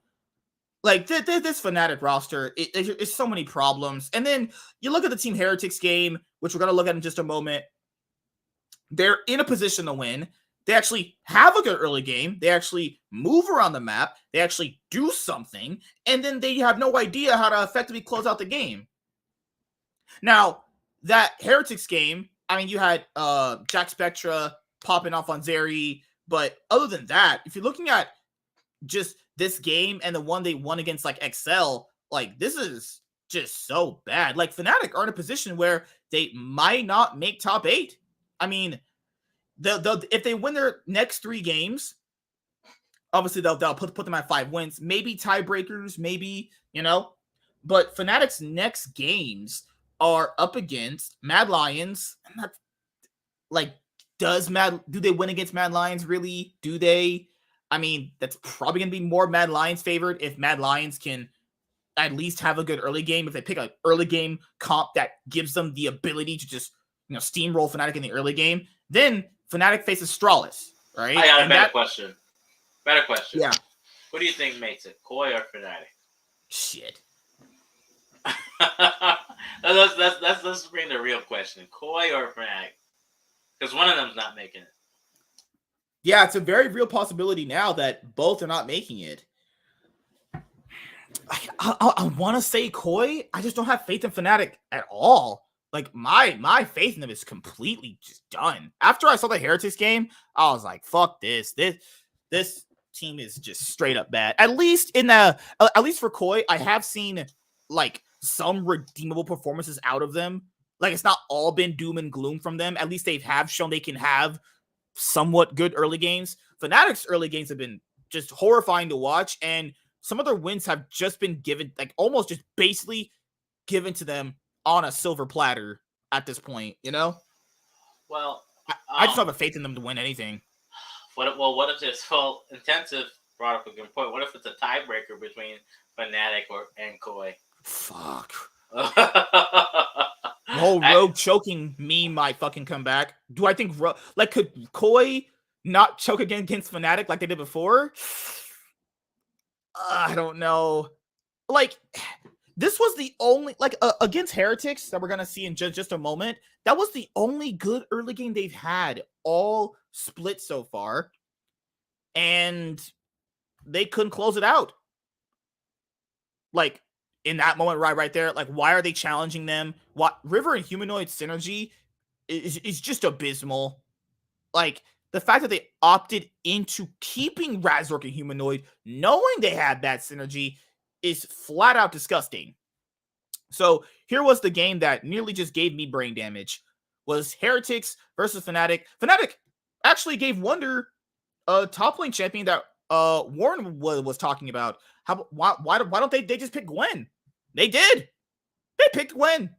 Like, this Fnatic roster, it's so many problems. And then you look at the Team Heretics game, which we're going to look at in just a moment. They're in a position to win. They actually have a good early game. They actually move around the map. They actually do something. And then they have no idea how to effectively close out the game. Now, that Heretics game, I mean, you had Jack Spectra popping off on Zeri. But other than that, if you're looking at just this game and the one they won against like XL, like this is just so bad. Like Fnatic are in a position where they might not make top 8. I mean, they'll if they win their next 3 games, obviously they'll put them at 5 wins, maybe tiebreakers, maybe, you know. But Fnatic's next games are up against Mad Lions. And that's like, do they win against Mad Lions? Really? Do they? I mean, that's probably going to be more Mad Lions favored if Mad Lions can at least have a good early game. If they pick an early game comp that gives them the ability to just, steamroll Fnatic in the early game, then Fnatic faces Stralis, right? I got a better question. Better question. Yeah. Who do you think makes it, Koi or Fnatic? Shit. Let's bring the real question. Koi or Fnatic? Because one of them's not making it. Yeah, it's a very real possibility now that both are not making it. I want to say Koi. I just don't have faith in Fnatic at all. Like, my faith in them is completely just done. After I saw the Heretics game, I was like, fuck this. This team is just straight up bad. At least for Koi, I have seen like some redeemable performances out of them. Like, it's not all been doom and gloom from them. At least they have shown they can have somewhat good early games. Fnatic's early games have been just horrifying to watch, and some of their wins have just been given, like almost just basically given to them on a silver platter at this point, Well, I just don't have a faith in them to win anything. What if this Intensive brought up a good point. What if it's a tiebreaker between Fnatic and Koi? Fuck. The whole Rogue choking meme might fucking come back. Do I think could Koi not choke again against Fnatic like they did before? I don't know. Like, this was the only against Heretics that we're gonna see in just a moment. That was the only good early game they've had all split so far, and they couldn't close it out. Like, in that moment, right there, like, why are they challenging them? What River and Humanoid synergy is just abysmal. Like, the fact that they opted into keeping Razork and Humanoid, knowing they had bad synergy, is flat out disgusting. So here was the game that nearly just gave me brain damage. Was Heretics versus Fnatic. Fnatic actually gave Wonder a top lane champion that Warren was talking about. Why don't they just pick Gwen? They did. They picked Gwen.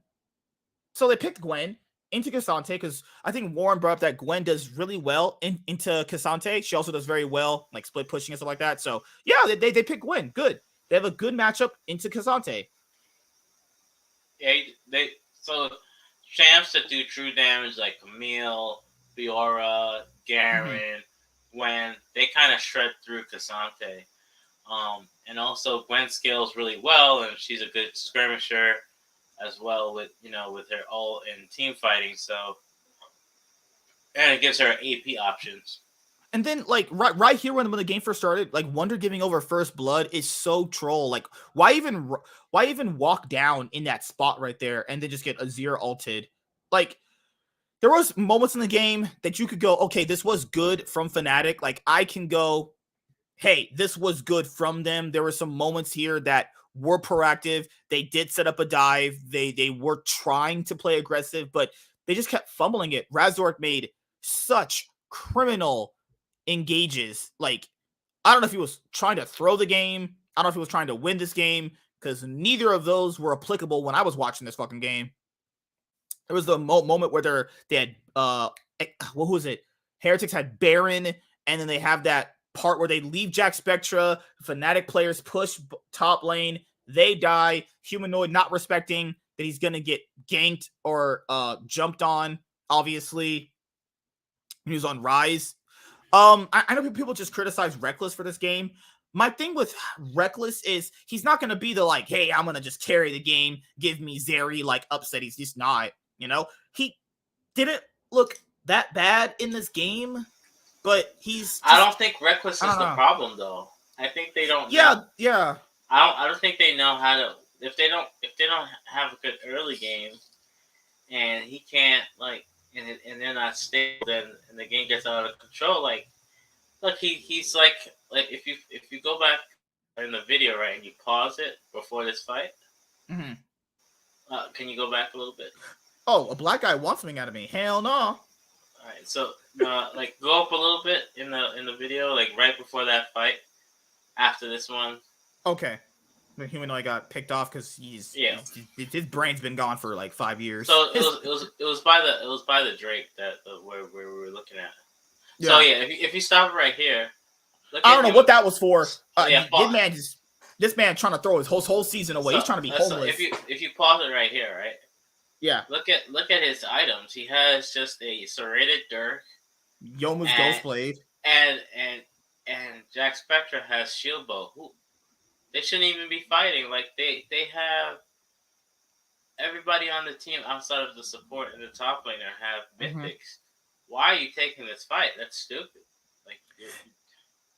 So they picked Gwen into Cassante because I think Warren brought up that Gwen does really well into Cassante. She also does very well, like split pushing and stuff like that. So yeah, they picked Gwen. Good. They have a good matchup into Cassante. Yeah, so champs that do true damage like Camille, Fiora, Garen, Gwen, they kind of shred through Cassante. And also Gwen scales really well, and she's a good skirmisher as well with her ult and team fighting. So, and it gives her AP options. And then, like, right here when the game first started, like, Wonder giving over first blood is so troll. Like, why even walk down in that spot right there and then just get Azir ulted? Like, there was moments in the game that you could go, okay, this was good from Fnatic. Like, I can go, hey, this was good from them. There were some moments here that were proactive. They did set up a dive. They were trying to play aggressive, but they just kept fumbling it. Razork made such criminal engages. Like, I don't know if he was trying to throw the game. I don't know if he was trying to win this game, because neither of those were applicable when I was watching this fucking game. There was the moment where they had what was it? Heretics had Baron, and then they have that part where they leave Jack Spectra. Fnatic players push top lane. They die. Humanoid not respecting that he's gonna get ganked or jumped on. Obviously, he was on Rise. I know people just criticize Reckless for this game. My thing with Reckless is he's not going to be the, like, hey, I'm going to just carry the game, give me Zeri, like, upset. He's just not, He didn't look that bad in this game. but he's just, I don't think Reckless I is don't the know. problem though. I think they don't Yeah, know. yeah. I don't think they know how to. If they don't have a good early game, and he can't like, and they're not stable, then and the game gets out of control. Like, look, he's like if you go back in the video, right, and you pause it before this fight. Mm-hmm. Can you go back a little bit? Oh, a black guy wants something out of me. Hell no. All right, so like go up a little bit in the video, like right before that fight, after this one. Okay. The humanoid got picked off because Yeah. his brain's been gone for like 5 years. So it was by the Drake that where we were looking at. Yeah. So yeah, if you stop right here, I don't know what that was for. Yeah, this man trying to throw his whole season away. He's trying to be homeless. So if you pause it right here, right? Yeah. Look at his items. He has just a serrated dirk, Yomu's Ghost Blade, and Jack Spectre has shield bow. They shouldn't even be fighting. Like they have everybody on the team outside of the support and the top laner have mythics. Mm-hmm. Why are you taking this fight? That's stupid. Like,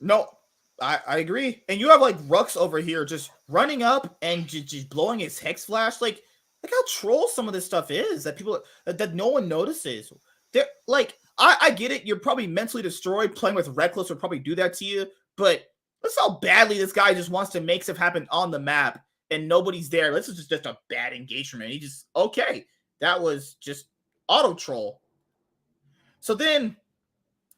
no, I agree. And you have like Rux over here just running up and just blowing his Hex Flash. Like how troll some of this stuff is that people that no one notices. They're like, I get it. You're probably mentally destroyed. Playing with Reckless would probably do that to you. But that's how badly this guy just wants to make stuff happen on the map. And nobody's there. This is just a bad engagement. He just, okay, that was just auto troll. So then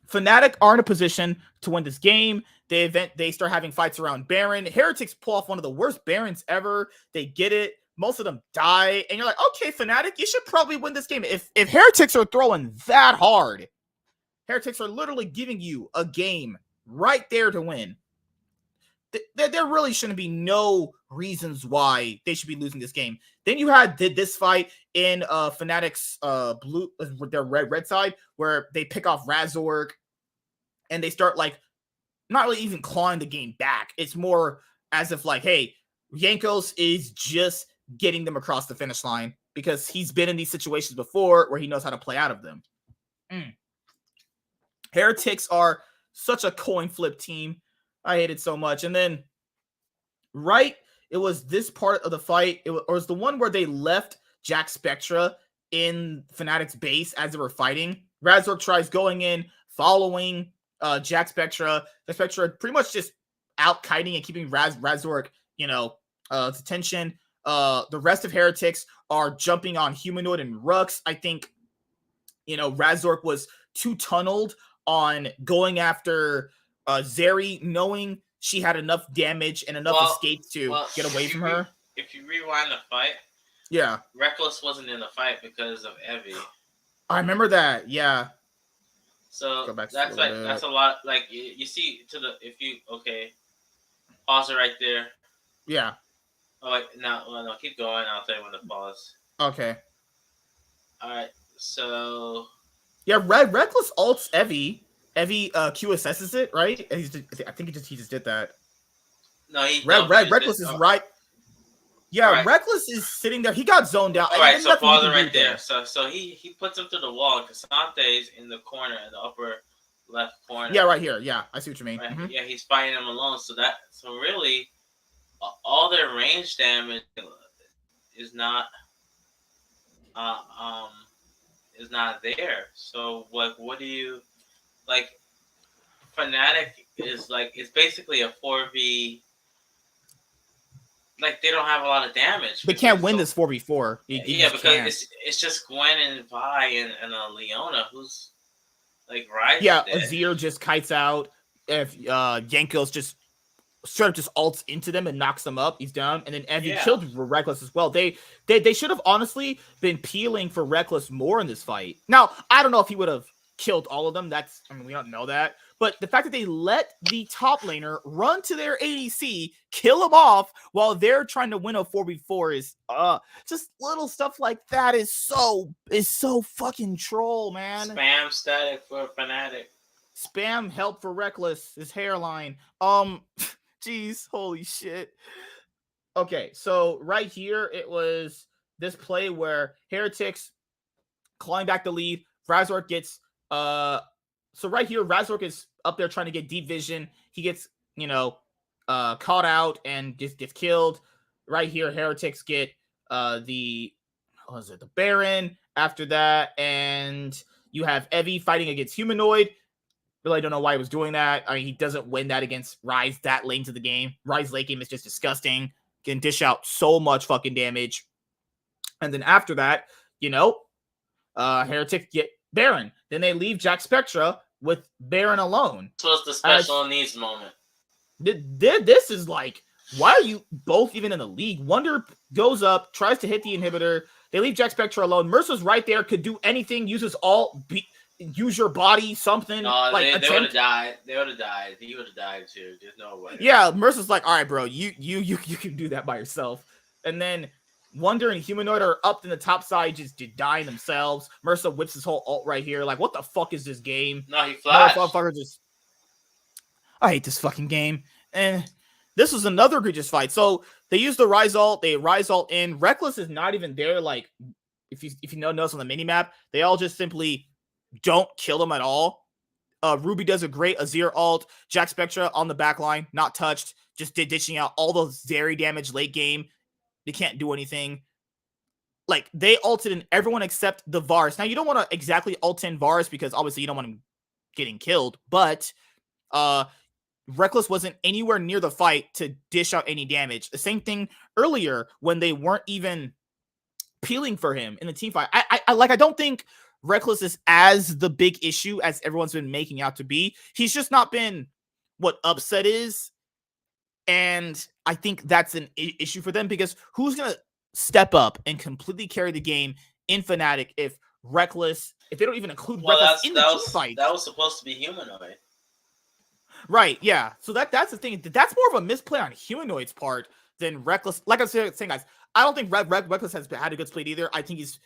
Fnatic are in a position to win this game. They start having fights around Baron. Heretics pull off one of the worst Barons ever. They get it. Most of them die. And you're like, okay, Fnatic, you should probably win this game. If Heretics are throwing that hard, Heretics are literally giving you a game right there to win. There really shouldn't be no reasons why they should be losing this game. Then you had this fight in Fnatic's blue, their red side, where they pick off Razork and they start like not really even clawing the game back. It's more as if like, hey, Jankos is just getting them across the finish line because he's been in these situations before where he knows how to play out of them. Heretics are such a coin flip team. I hate it so much. And then, right, it was this part of the fight. It was the one where they left Jack Spectra in Fnatic's base as they were fighting. Razork tries going in, following Jack Spectra. The Spectra pretty much just out kiting and keeping Razork, attention. The rest of Heretics are jumping on Humanoid and Rux. I think, Razork was too tunneled on going after Zeri, knowing she had enough damage and enough escapes to get away from her. If you rewind the fight, yeah, Reckless wasn't in the fight because of Evie. I remember that. Yeah. So that's a lot. Like you see pause it right there. Yeah. Oh wait, no, keep going. I'll tell you when to pause. Okay. All right. So. Yeah, Reckless ults Evie. Evie QSS's it, right? I think he just did that. No, Reckless is right. Yeah, right. Reckless is sitting there. He got zoned out. All right, so pause it right there. So he puts him to the wall. Casante's in the corner, in the upper left corner. Yeah, right here. Yeah, I see what you mean. Right? Mm-hmm. Yeah, he's fighting him alone. So really, all their range damage is not there. So what do you like? Fnatic is like, it's basically a 4v. Like, they don't have a lot of damage. They can't win this 4v4. Because it's just Gwen and Vi and Leona who's like right. Yeah, Azir just kites out. If Jankos just straight up just ults into them and knocks them up, he's down. And then Evie killed Reckless as well. They should have honestly been peeling for Reckless more in this fight. Now, I don't know if he would have killed all of them. We don't know that. But the fact that they let the top laner run to their ADC, kill him off while they're trying to win a 4v4 is just little stuff like that is so fucking troll, man. Spam static for Fnatic. Spam help for Reckless, his hairline. Jeez, holy shit. Okay, so right here it was this play where Heretics clawing back the lead. Razork gets So right here, Razork is up there trying to get deep vision. He gets, caught out and just gets killed. Right here, Heretics get the Baron after that, and you have Evie fighting against Humanoid. Really don't know why he was doing that. I mean, he doesn't win that against Ryze that late into the game. Ryze late game is just disgusting. Can dish out so much fucking damage. And then after that, Heretics get Baron. Then they leave Jack Spectra with Baron alone. This was the special needs moment. This is like, why are you both even in the league? Wonder goes up, tries to hit the inhibitor. They leave Jack Spectra alone. Mercer's right there, could do anything, uses all, use your body, something. No, like they would have died. They would have died. He would have died too. There's no way. Yeah, Mercer's like, all right, bro, you can do that by yourself. And then Wonder and Humanoid are up in the top side, just dying themselves. Mercer whips his whole ult right here. Like, what the fuck is this game? No, he flashed. I hate this fucking game. And this was another egregious fight. So they use the Ryze ult. They Ryze ult in. Reckless is not even there. Like, if you notice on the minimap, they all just simply don't kill him at all. Ruby does a great Azir ult. Jack Spectra on the back line, not touched. Just dishing out all those Zeri damage late game. They can't do anything. Like, they ulted in everyone except the Varus. Now, you don't want to exactly ult in Varus because obviously you don't want him getting killed. But Reckless wasn't anywhere near the fight to dish out any damage. The same thing earlier when they weren't even peeling for him in the team fight. I don't think Reckless is as the big issue as everyone's been making out to be. He's just not been what Upset is. And I think that's an issue for them because who's going to step up and completely carry the game in Fnatic if they don't even include Reckless in the team fight? That was supposed to be Humanoid. Right, yeah. So that's the thing. That's more of a misplay on Humanoid's part than Reckless. Like I was saying, guys, I don't think Reckless has had a good split either. I think he's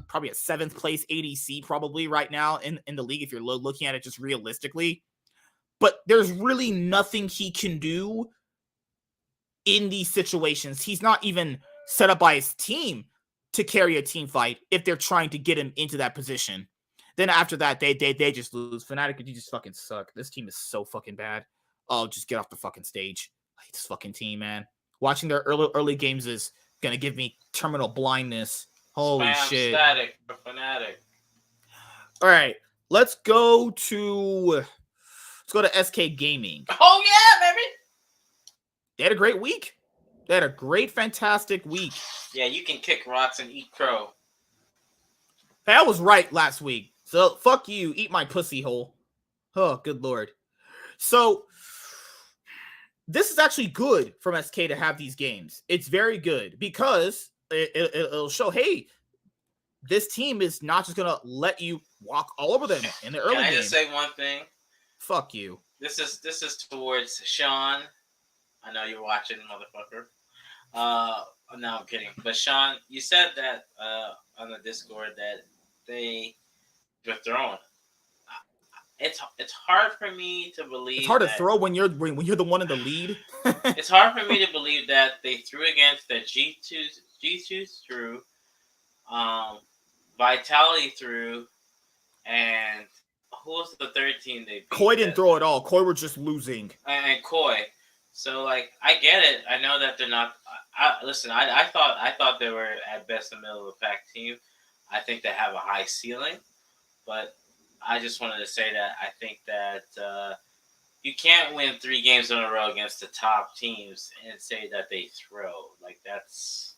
probably a 7th place ADC probably right now in the league if you're looking at it just realistically. But there's really nothing he can do in these situations. He's not even set up by his team to carry a team fight if they're trying to get him into that position. Then after that, they just lose. Fnatic, you just fucking suck. This team is so fucking bad. Oh, just get off the fucking stage. I hate this fucking team, man. Watching their early games is gonna give me terminal blindness. Holy shit. Static for Fnatic. All right, let's go to SK Gaming. Oh yeah, baby. They had a great week. They had a great, fantastic week. Yeah, you can kick rocks and eat crow. Hey, I was right last week. So fuck you, eat my pussy hole. Oh, good lord. So this is actually good from SK to have these games. It's very good because it'll show, hey, this team is not just gonna let you walk all over them in the early game. Can I just say one thing? Fuck you. This is towards Sean. I know you're watching, motherfucker. No, I'm kidding. But Sean, you said that on the Discord that they were throwing. It's hard for me to believe. It's hard to throw when you're the one in the lead. It's hard for me to believe that they threw against the G2 threw, Vitality threw, and who was the third team they beat? Koi didn't throw at all. Koi were just losing. And Koi. So like I get it. I know that they're not. Listen, I thought they were at best a middle of the pack team. I think they have a high ceiling, but I just wanted to say that I think that you can't win 3 games in a row against the top teams and say that they throw. Like that's.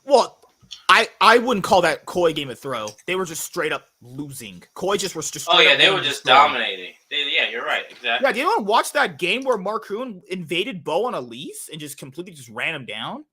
Well, I wouldn't call that Koi game a throw. They were just straight up losing. Koi just was just. Oh yeah, they were just dominating. Yeah, you're right. Exactly. Yeah, do you want to watch that game where Marcoon invaded Bo on Elise and just completely just ran him down?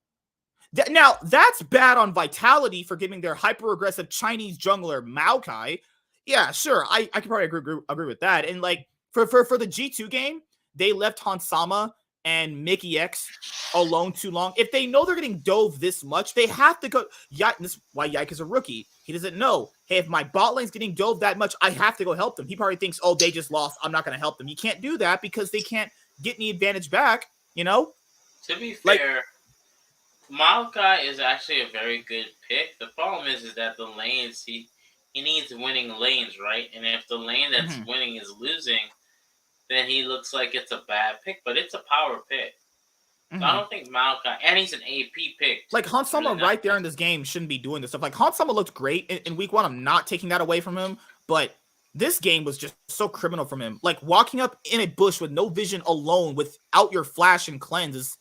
Now, that's bad on Vitality for giving their hyper-aggressive Chinese jungler Maokai. Yeah, sure. I can probably agree with that. And, like, for the G2 game, they left Hansama and Mickey X alone too long. If they know they're getting dove this much, they have to go. Yeah, this is why Yike is a rookie. He doesn't know, hey, if my bot lane's getting dove that much, I have to go help them. He probably thinks, oh, they just lost. I'm not going to help them. You can't do that because they can't get any advantage back, you know? To be fair, Maokai is actually a very good pick. The problem is that the lanes he he needs winning lanes, right? And if the lane that's winning is losing, then he looks like it's a bad pick, but it's a power pick. So I don't think Maokai, and he's an AP pick. Like, Hansama really right there in this game shouldn't be doing this stuff. Like, Hansama looked great in week 1. I'm not taking that away from him, but this game was just so criminal from him. Like, walking up in a bush with no vision alone without your flash and cleanse is...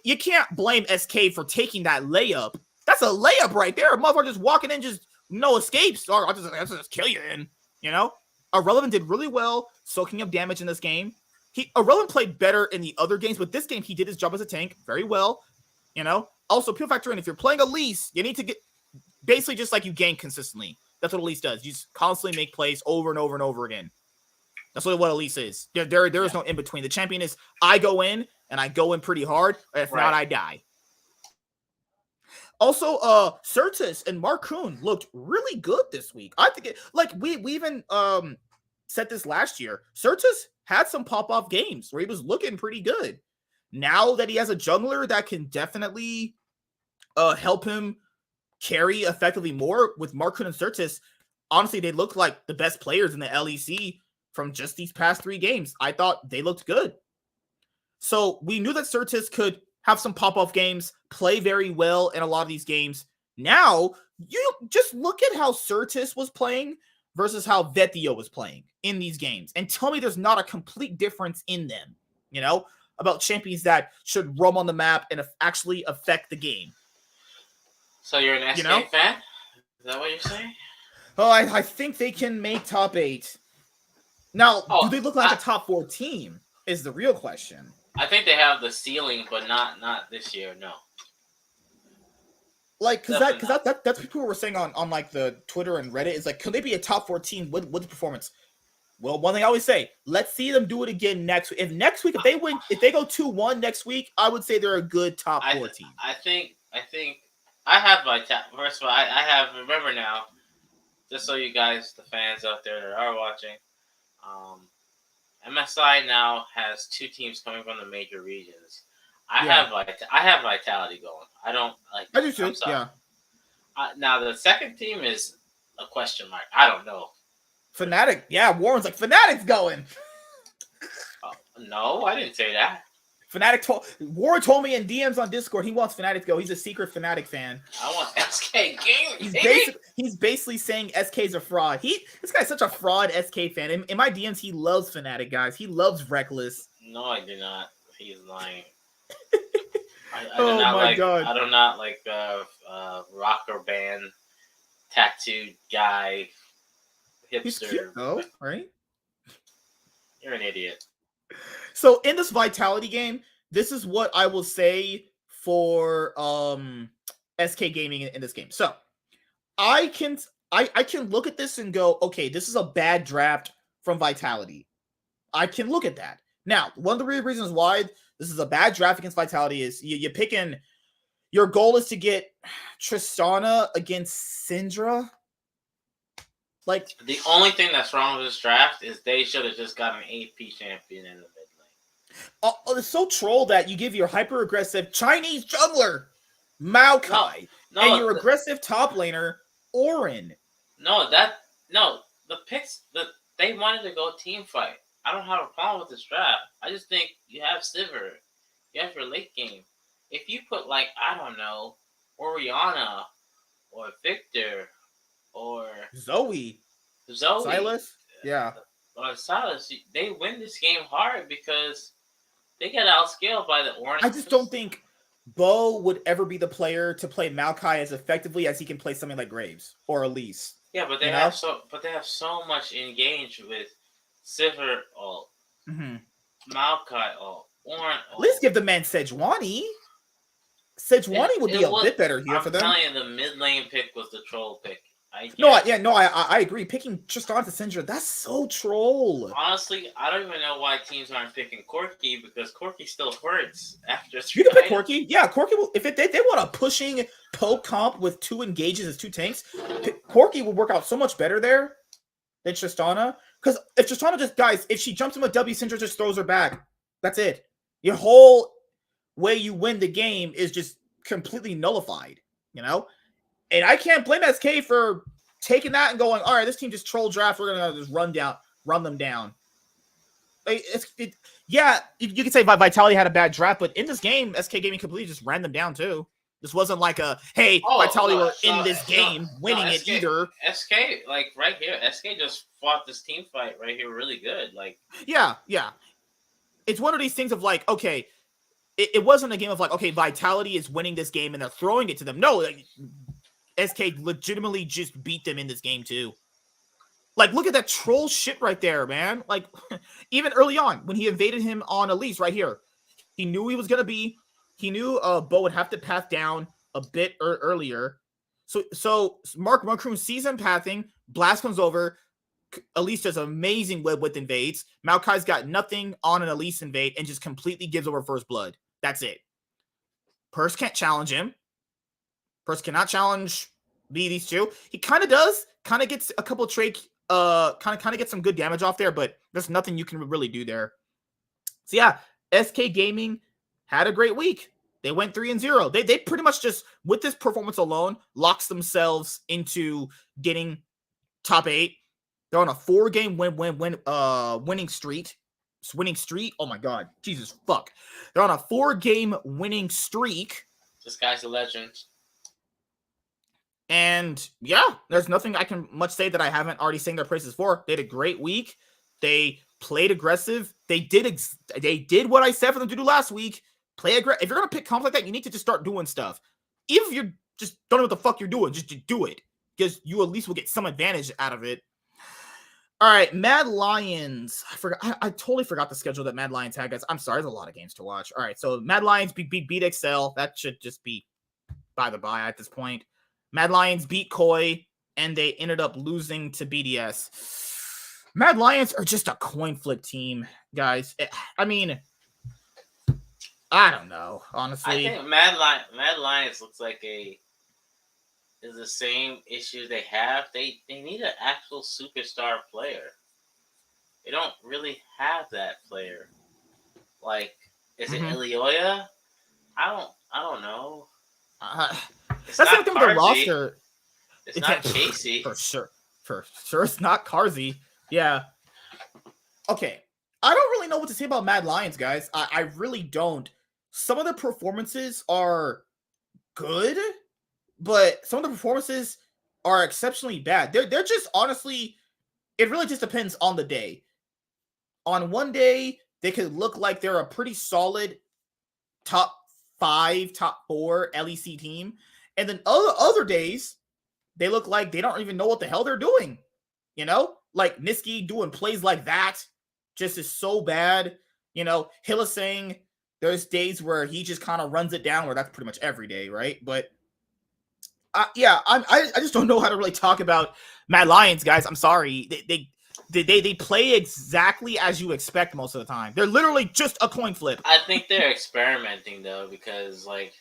You can't blame SK for taking that layup. That's a layup right there. A motherfucker just walking in, just no escapes. Or I'll just kill you in, you know? Irrelevant did really well soaking up damage in this game. Irrelevant played better in the other games, but this game he did his job as a tank very well, you know? Also, people factor in, if you're playing Elise, you need to get basically just like you gank consistently. That's what Elise does. You just constantly make plays over and over and over again. That's what Elise is. There is no in between. The champion is, I go in, and I go in pretty hard. If not, I die. Also, Certus and Marcoon looked really good this week. I think we even said this last year. Certus had some pop-off games where he was looking pretty good. Now that he has a jungler that can definitely help him carry effectively more with Marcoon and Certus, honestly, they look like the best players in the LEC from just these past 3 games. I thought they looked good. So we knew that Certus could have some pop-off games, play very well in a lot of these games. Now, you just look at how Certus was playing versus how VIT was playing in these games, and tell me there's not a complete difference in them, you know, about champions that should roam on the map and actually affect the game. So you're an SK fan? Is that what you're saying? Oh, I think they can make top 8. Now, do they look like a top 4 team is the real question. I think they have the ceiling, but not this year, no. Like, that's what people were saying on like the Twitter and Reddit, is like, could they be a top 4 team with the performance? Well, one thing I always say, let's see them do it again next week. If they win, if they go 2-1 next week, I would say they're a good top 4 team. I think I have first of all, I have, remember now, just so you guys, the fans out there that are watching, MSI now has 2 teams coming from the major regions. I have Vitality going. I don't like. I do too. Yeah. Now the second team is a question mark. I don't know. Fnatic. Yeah, Warren's like, Fnatic's going. No, I didn't say that. Warren told me in DMs on Discord he wants Fnatic to go. He's a secret Fnatic fan. I want SK Gaming. He's basically saying SK's a fraud. This guy's such a fraud SK fan. In my DMs, he loves Fnatic, guys. He loves Reckless. No, I do not. He's lying. Oh my god! I do not like rocker band tattooed guy hipster. He's cute though, right? You're an idiot. So in this Vitality game, this is what I will say for SK Gaming in this game. So I can look at this and go, okay, this is a bad draft from Vitality. I can look at that. Now, one of the real reasons why this is a bad draft against Vitality is you're picking, your goal is to get Tristana against Syndra. Like, the only thing that's wrong with this draft is they should have just got an AP champion in the mid lane. It's so troll that you give your hyper aggressive Chinese jungler Maokai and your aggressive top laner Orin. The picks they wanted to go team fight. I don't have a problem with this draft. I just think you have Sivir, you have your late game. If you put like, I don't know, Orianna or Victor or Zoe, Silas, yeah, or Silas, they win this game hard because they get outscaled by the Orange. I just don't think Bo would ever be the player to play Maokai as effectively as he can play something like Graves or Elise. Yeah, but they have so much engaged with Sivir ult, Maokai ult, Orin ult. At least give the man Sejuani. Sejuani would be a bit better here for them. I'm telling you, the mid lane pick was the troll pick. I agree. Picking Tristana to Syndra, that's so troll. Honestly, I don't even know why teams aren't picking Corki, because Corki still hurts after 3 You can pick Corki. Yeah, Corki will, if they want a pushing poke comp with 2 engages as 2 tanks, Corki will work out so much better there than Tristana. Because if Tristana if she jumps him with W, Syndra just throws her back. That's it. Your whole way you win the game is just completely nullified, you know? And I can't blame SK for taking that and going, all right, this team just troll draft. We're gonna just run them down. Yeah, you could say Vitality had a bad draft, but in this game, SK Gaming completely just ran them down too. This wasn't like Vitality were in this game winning it either. SK, like right here, SK just fought this team fight right here really good. Like, yeah. It's one of these things of like, okay, it wasn't a game of like, okay, Vitality is winning this game and they're throwing it to them. No, like, SK legitimately just beat them in this game too. Like, look at that troll shit right there, man. Like, even early on, when he invaded him on Elise right here, he knew he knew Bo would have to path down a bit earlier. So Mark Munkroom sees him pathing, Blast comes over, Elise does amazing with invades. Maokai's got nothing on an Elise invade and just completely gives over first blood. That's it. Purse can't challenge him. Purse cannot challenge these two. He kind of does. Kind of gets a couple trade kind of get some good damage off there, but there's nothing you can really do there. So yeah, SK Gaming had a great week. They went 3-0. They pretty much just, with this performance alone, locks themselves into getting top 8. They're on a 4-game winning streak. Oh my god, Jesus fuck! They're on a 4-game winning streak. This guy's a legend. And yeah, there's nothing I can much say that I haven't already sang their praises for. They had a great week. They played aggressive. They did what I said for them to do last week. Play aggressive. If you're gonna pick comps like that, you need to just start doing stuff. Even if you just don't know what the fuck you're doing, just do it, because you at least will get some advantage out of it. All right, Mad Lions. I totally forgot the schedule that Mad Lions had, guys. I'm sorry, there's a lot of games to watch. All right, so Mad Lions beat Excel. That should just be by the by at this point. Mad Lions beat Koi, and they ended up losing to BDS. Mad Lions are just a coin flip team, guys. I mean, I don't know, honestly. I think Mad Lions looks like is the same issue they have. They need an actual superstar player. They don't really have that player. Like, is it Ilioya? I don't know. That's the thing with the roster. It's not Chasey. For sure, it's not Carzy. Yeah. Okay. I don't really know what to say about Mad Lions, guys. I really don't. Some of the performances are good, but some of the performances are exceptionally bad. They're just, honestly, it really just depends on the day. On one day, they could look like they're a pretty solid top 5, top 4 LEC team. And then other days, they look like they don't even know what the hell they're doing. You know? Like, Niski doing plays like that just is so bad. You know, Hillisang, there's days where he just kind of runs it down, where that's pretty much every day, right? But, yeah, I just don't know how to really talk about Mad Lions, guys. I'm sorry. They play exactly as you expect most of the time. They're literally just a coin flip. I think they're experimenting, though, because, like,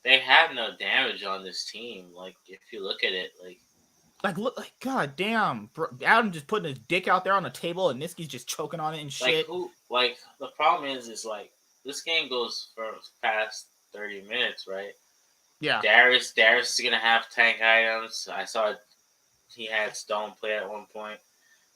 they have no damage on this team. Like, if you look at it, look, god damn, bro, Adam just putting his dick out there on the table and Niski's just choking on it and shit. The problem is like, this game goes for past 30 minutes, right? Yeah. Darius is gonna have tank items. I saw he had Stone play at one point.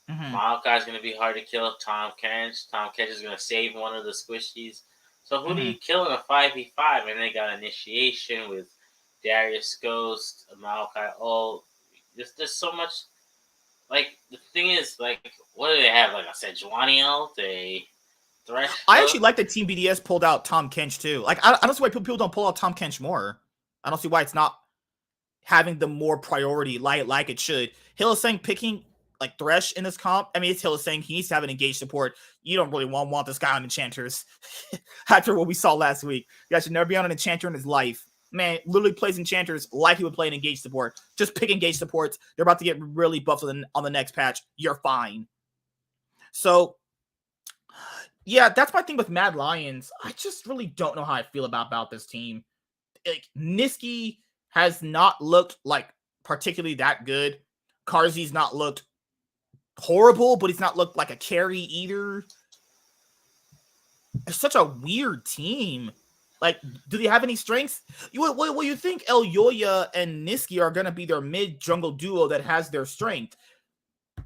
Maokai's gonna be hard to kill. Tom Kench is gonna save one of the squishies. So who do you kill in a 5v5? And they got Initiation with Darius Ghost, Maokai. Oh, there's so much. Like, the thing is, like, what do they have? Like I said, Sejuani ult, a Thresh. I actually like that Team BDS pulled out Tom Kench too. Like, I don't see why people don't pull out Tom Kench more. I don't see why it's not having the more priority like it should. Hillisang picking like Thresh in this comp. I mean, it's Hillisang. He needs to have an engaged support. You don't really want this guy on Enchanters after what we saw last week. You guys should never be on an Enchanter in his life. Man, literally plays Enchanters like he would play an engaged support. Just pick engaged supports. They're about to get really buffed on the next patch. You're fine. So, yeah, that's my thing with Mad Lions. I just really don't know how I feel about this team. Like, Niski has not looked like particularly that good. Carzy's not looked horrible, but he's not looked like a carry either. It's such a weird team. Like, do they have any strengths? You think El Yoya and Niski are going to be their mid-jungle duo that has their strength?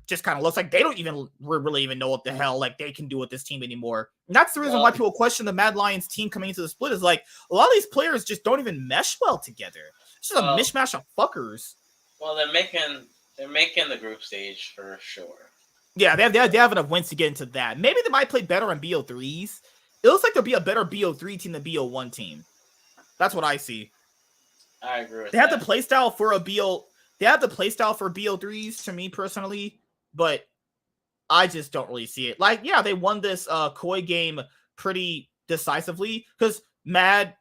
Just kind of looks like they don't even really even know what the hell like they can do with this team anymore. And that's the reason why people question the Mad Lions team coming into the split is like a lot of these players just don't even mesh well together. It's just a mishmash of fuckers. Well, they're making the group stage for sure. Yeah, they have enough wins to get into that. Maybe they might play better on BO3s. It looks like there'll be a better BO3 team than BO1 team. That's what I see. I agree with that. They have the playstyle for a BO. They have the playstyle for BO3s to me personally, but I just don't really see it. Like, yeah, they won this Koi game pretty decisively because Mad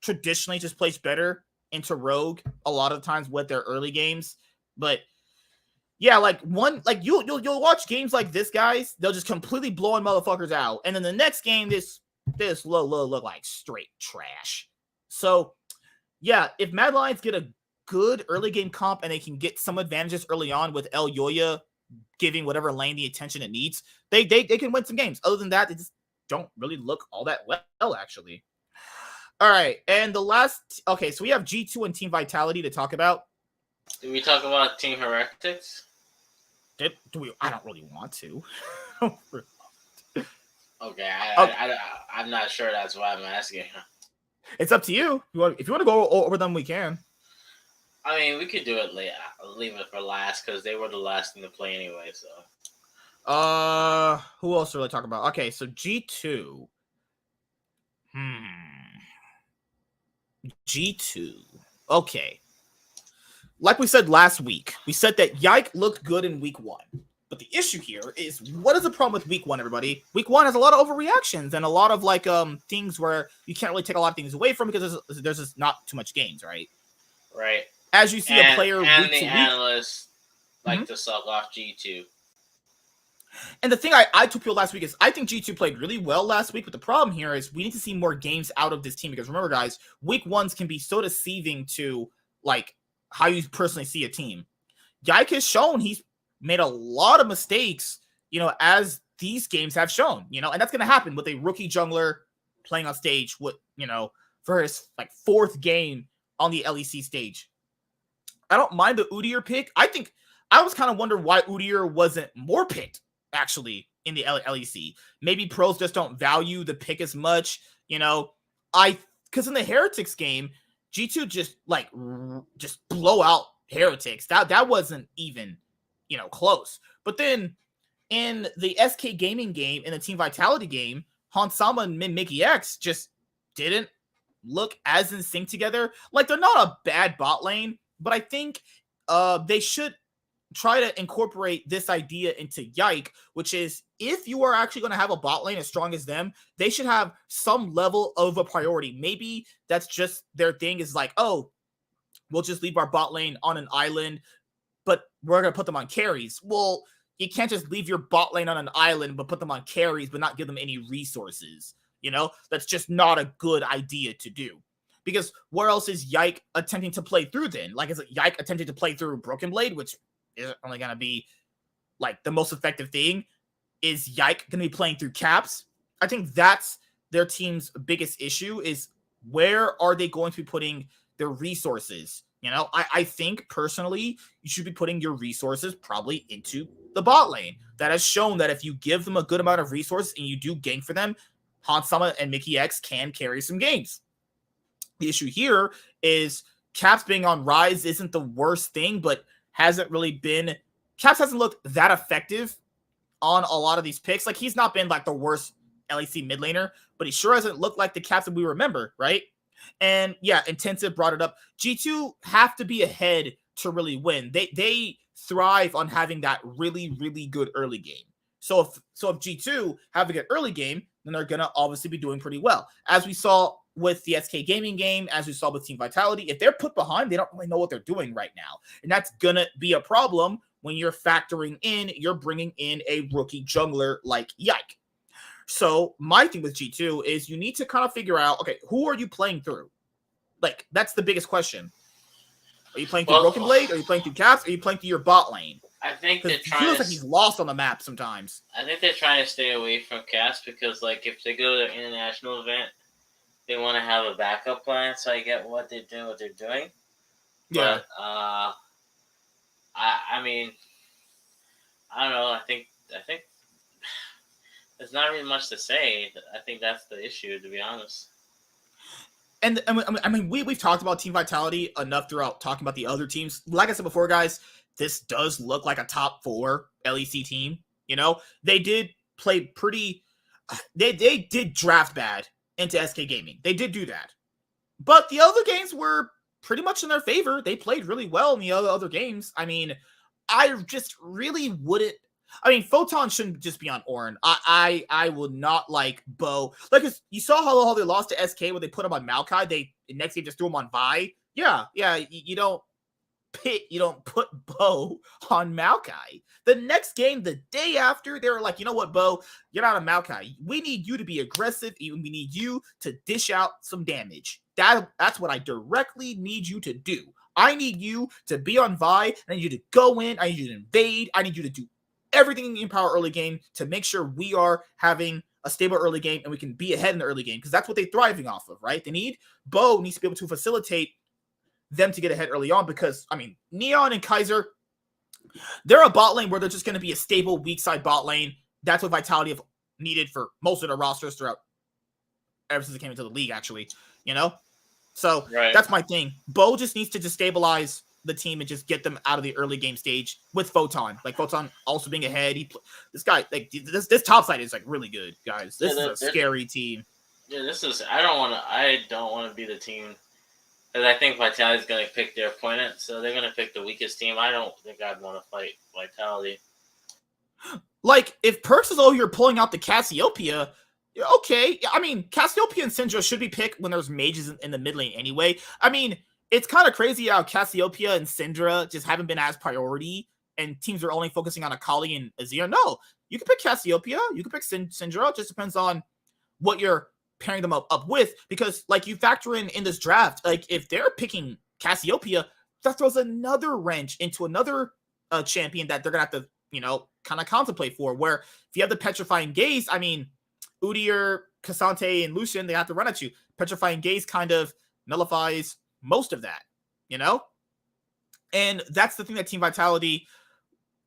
traditionally just plays better into Rogue a lot of the times with their early games, but yeah, like you'll watch games like this, guys. They'll just completely blowing motherfuckers out, and then the next game, this look like straight trash. So, yeah, if Mad Lions get a good early game comp and they can get some advantages early on with El Yoya giving whatever lane the attention it needs, they can win some games. Other than that, they just don't really look all that well, actually. All right, and the last, okay, so we have G2 and Team Vitality to talk about. Do we talk about Team Heretics? I don't really want to. Okay, I'm not sure. That's why I'm asking. It's up to you. If you want to go over them, we can. I mean, we could do it later. Leave it for last because they were the last thing to play anyway. So, who else do I talk about? Okay, so G2. G2. Okay. Like we said last week, we said that Yike looked good in week 1. But the issue here is, what is the problem with week 1, everybody? Week 1 has a lot of overreactions and a lot of like things where you can't really take a lot of things away from because there's just not too much games, right? Right. As you see a player and week the to week, analysts like to suck off G2. And the thing I told people last week is I think G2 played really well last week, but the problem here is we need to see more games out of this team because remember, guys, week 1s can be so deceiving to like how you personally see a team. Yike has shown he's made a lot of mistakes, as these games have shown, and that's going to happen with a rookie jungler playing on stage with, for his like 4th game on the LEC stage. I don't mind the Udyr pick. I was kind of wondering why Udyr wasn't more picked actually in the LEC. Maybe pros just don't value the pick as much, because in the Heretics game, G2 just blow out Heretics. That wasn't even, close. But then in the SK Gaming game, in the Team Vitality game, Hansama and Mickey X just didn't look as in sync together. Like, they're not a bad bot lane, but I think they should try to incorporate this idea into Yike, which is if you are actually going to have a bot lane as strong as them, they should have some level of a priority. Maybe that's just their thing is like, oh, we'll just leave our bot lane on an island, but we're going to put them on carries. Well, you can't just leave your bot lane on an island, but put them on carries, but not give them any resources. That's just not a good idea to do. Because where else is Yike attempting to play through then? Like, is it Yike attempting to play through Broken Blade, which isn't only going to be like the most effective thing? Is Yike going to be playing through caps? I think that's their team's biggest issue is where are they going to be putting their resources? I think personally, you should be putting your resources probably into the bot lane. That has shown that if you give them a good amount of resources and you do gank for them, Hansama and Mickey X can carry some games. The issue here is Caps being on Rise isn't the worst thing, but Caps hasn't looked that effective on a lot of these picks. Like, he's not been like the worst LEC mid laner, but he sure hasn't looked like the Caps that we remember, right? And yeah, Intensive brought it up. G2 have to be ahead to really win. They thrive on having that really, really good early game. So if G2 have a good early game, then they're going to obviously be doing pretty well. As we saw with the SK Gaming game, as we saw with Team Vitality, if they're put behind, they don't really know what they're doing right now. And that's going to be a problem when you're bringing in a rookie jungler like Yike. So my thing with G2 is you need to kind of figure out, okay, who are you playing through? Like, that's the biggest question. Are you playing through Broken Blade? Are you playing through Caps? Are you playing through your bot lane? I think they're It feels like he's lost on the map sometimes. I think they're trying to stay away from Caps because, like, if they go to an international event, they want to have a backup plan. So I get what they're doing. Yeah. But I mean, I don't know. I think there's not really much to say. I think that's the issue, to be honest. And I mean, we've talked about Team Vitality enough throughout talking about the other teams. Like I said before, guys, this does look like a top 4 LEC team. You know, they did play pretty. They did draft bad into SK Gaming. They did do that, but the other games were pretty much in their favor. They played really well in the other games. I mean, I just really wouldn't. I mean, Photon shouldn't just be on Orin. I would not like Bo. Like, you saw how they lost to SK when they put him on Maokai. They next game just threw him on Vi. Yeah. You don't put Bo on Maokai. The next game, the day after, they were like, you know what, Bo, you're not on Maokai. We need you to be aggressive. We need you to dish out some damage. That's what I directly need you to do. I need you to be on Vi. I need you to go in. I need you to invade. I need you to do everything in power early game to make sure we are having a stable early game and we can be ahead in the early game, because that's what they're thriving off of, right? Bo needs to be able to facilitate them to get ahead early on, because, I mean, Neon and Kaiser, they're a bot lane where they're just going to be a stable weak side bot lane. That's what Vitality have needed for most of their rosters throughout, ever since they came into the league, actually, you know? So That's my thing. Bo just needs to destabilize the team and just get them out of the early game stage with Photon. Like, Photon also being ahead. This guy, like, this top side is like really good, guys. This is a scary team. Yeah, I don't want to be the team, because I think Vitality is going to pick their opponent, so they're going to pick the weakest team. I don't think I'd want to fight Vitality. Like, if Perks is, you're pulling out the Cassiopeia, okay. I mean, Cassiopeia and Syndra should be picked when there's mages in the mid lane anyway. I mean, it's kind of crazy how Cassiopeia and Syndra just haven't been as priority, and teams are only focusing on Akali and Azir. No, you can pick Cassiopeia, you can pick Syndra. It just depends on what you're pairing them up with, because, like, you factor in this draft, like, if they're picking Cassiopeia, that throws another wrench into another champion that they're gonna have to, you know, kind of contemplate for. Where if you have the Petrifying Gaze, I mean, Udyr, Cassante, and Lucian, they have to run at you. Petrifying Gaze kind of nullifies most of that, you know? And that's the thing that Team Vitality,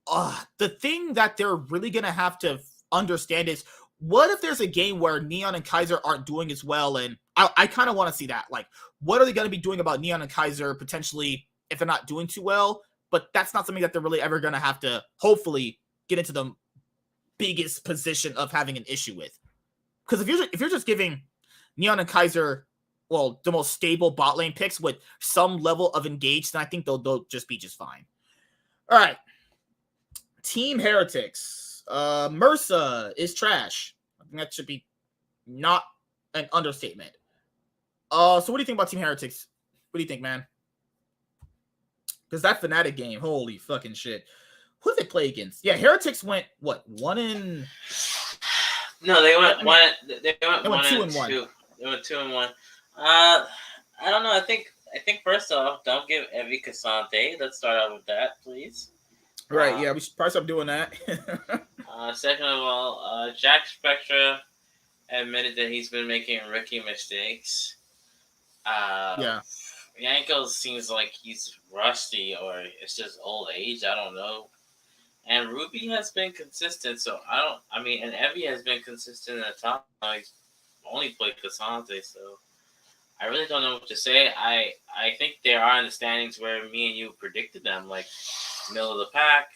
the thing that they're really going to have to understand is, what if there's a game where Neon and Kaiser aren't doing as well? And I kind of want to see that. Like, what are they going to be doing about Neon and Kaiser potentially if they're not doing too well? But that's not something that they're really ever going to have to, hopefully, get into the biggest position of having an issue with. Because if you're just giving Neon and Kaiser, well, the most stable bot lane picks with some level of engaged, then I think they'll just be just fine. All right. Team Heretics. Mersa is trash. I think that should be not an understatement. So what do you think about Team Heretics? What do you think, man? Because that Fnatic game, holy fucking shit. Who did they play against? Yeah, Heretics went, what, 1-1? No, they went 1-1. They went 2-1. They went 2-1. I don't know. I think first off, don't give Evie Cassante. Let's start out with that, please. Right. Yeah, we should probably stop doing that. Second of all, Jack Spectra admitted that he's been making rookie mistakes. Yanko seems like he's rusty, or it's just old age. I don't know. And Ruby has been consistent, so and Evie has been consistent in the top. He's only played Cassante, so I really don't know what to say. I think they are in the standings where me and you predicted them, like middle of the pack.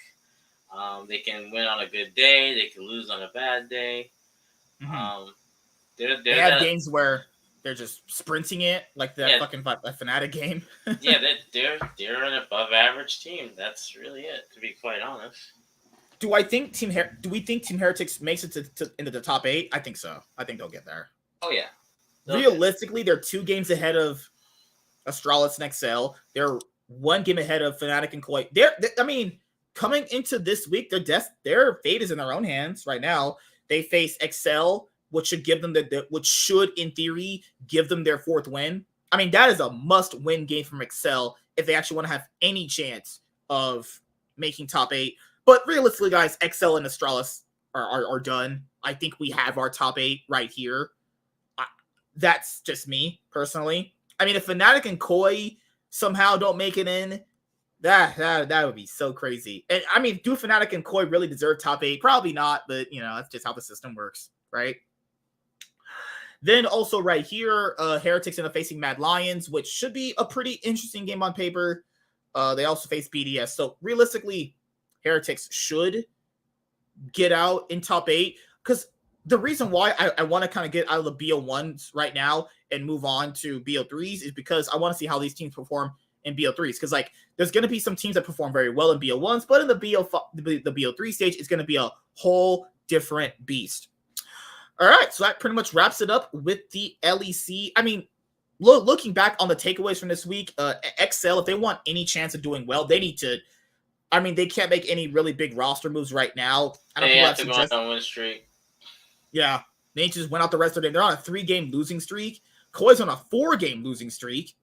They can win on a good day. They can lose on a bad day. Mm-hmm. They have games where they're just sprinting it, like that fucking Fnatic game. Yeah, they're an above average team. That's really it, to be quite honest. Do we think Team Heretics makes it into the top 8? I think so. I think they'll get there. Oh yeah. Realistically, they're 2 games ahead of Astralis and Excel. They're 1 game ahead of Fnatic and Koi. I mean, coming into this week, their fate is in their own hands right now. They face Excel, which should give them which should, in theory, give them their 4th win. I mean, that is a must-win game from Excel if they actually want to have any chance of making top 8. But realistically, guys, Excel and Astralis are done. I think we have our top 8 right here. That's just me, personally. I mean, if Fnatic and Koi somehow don't make it in, that would be so crazy. And I mean, do Fnatic and Koi really deserve top 8? Probably not, but that's just how the system works, right? Then also right here, Heretics end up facing Mad Lions, which should be a pretty interesting game on paper. They also face BDS. So realistically, Heretics should get out in top 8. Because the reason why I want to kind of get out of the BO1s right now and move on to BO3s is because I want to see how these teams perform in BO3s. Because there's going to be some teams that perform very well in BO1s, but in the BO3 stage, it's going to be a whole different beast. All right, so that pretty much wraps it up with the LEC. I mean, looking back on the takeaways from this week, XL, if they want any chance of doing well, they need to. I mean, they can't make any really big roster moves right now. They have to go on a win streak. Yeah, they just went out the rest of the day. They're on a 3-game losing streak. Koi's on a 4-game losing streak.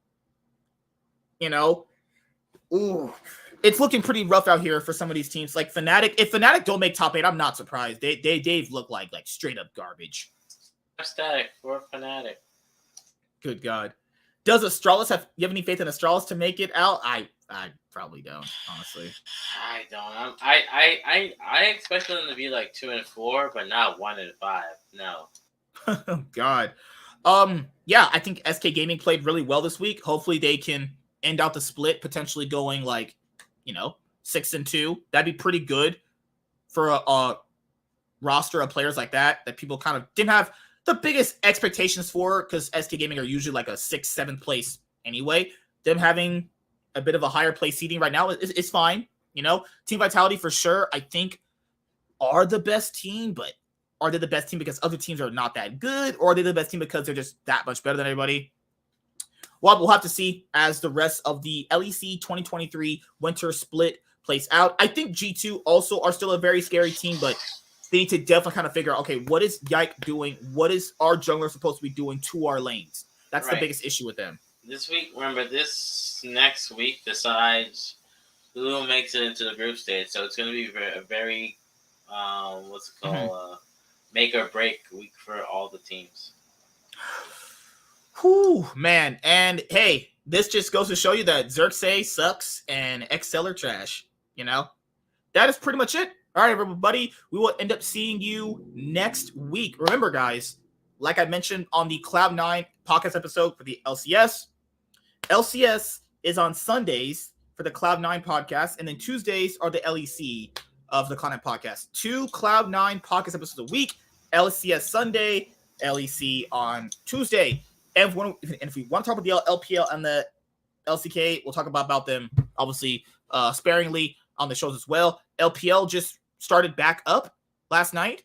Ooh. It's looking pretty rough out here for some of these teams. Like Fnatic. If Fnatic don't make top 8, I'm not surprised. They've looked like straight up garbage. Static for Fnatic. Good God. Does Astralis you have any faith in Astralis to make it out? I probably don't, honestly. I don't. I expect them to be like 2 and 4, but not 1 and 5. No. Oh God. Yeah, I think SK Gaming played really well this week. Hopefully they can end out the split, potentially going 6 and 2. That'd be pretty good for a roster of players like that people kind of didn't have the biggest expectations for, because SK Gaming are usually like a 6th, 7th place anyway. Them having a bit of a higher place seeding right now is fine. Team Vitality for sure, I think, are the best team, but are they the best team because other teams are not that good, or are they the best team because they're just that much better than everybody? Well, we'll have to see as the rest of the LEC 2023 winter split plays out. I think G2 also are still a very scary team, but they need to definitely kind of figure out, okay, what is Yike doing? What is our jungler supposed to be doing to our lanes? That's the biggest issue with them. This week, remember, this next week decides who makes it into the group stage. So it's going to be a very make or break week for all the teams. Whew, man. And hey, this just goes to show you that Xerxes sucks and XL are trash. That is pretty much it. All right, everybody. We will end up seeing you next week. Remember, guys, like I mentioned on the Cloud9 podcast episode for the LCS is on Sundays for the Cloud9 podcast, and then Tuesdays are the LEC of the Cloud9 podcast. 2 Cloud9 podcast episodes a week, LCS Sunday, LEC on Tuesday. And if we want to talk about the LPL and the LCK, we'll talk about them, obviously, sparingly on the shows as well. LPL just started back up last night.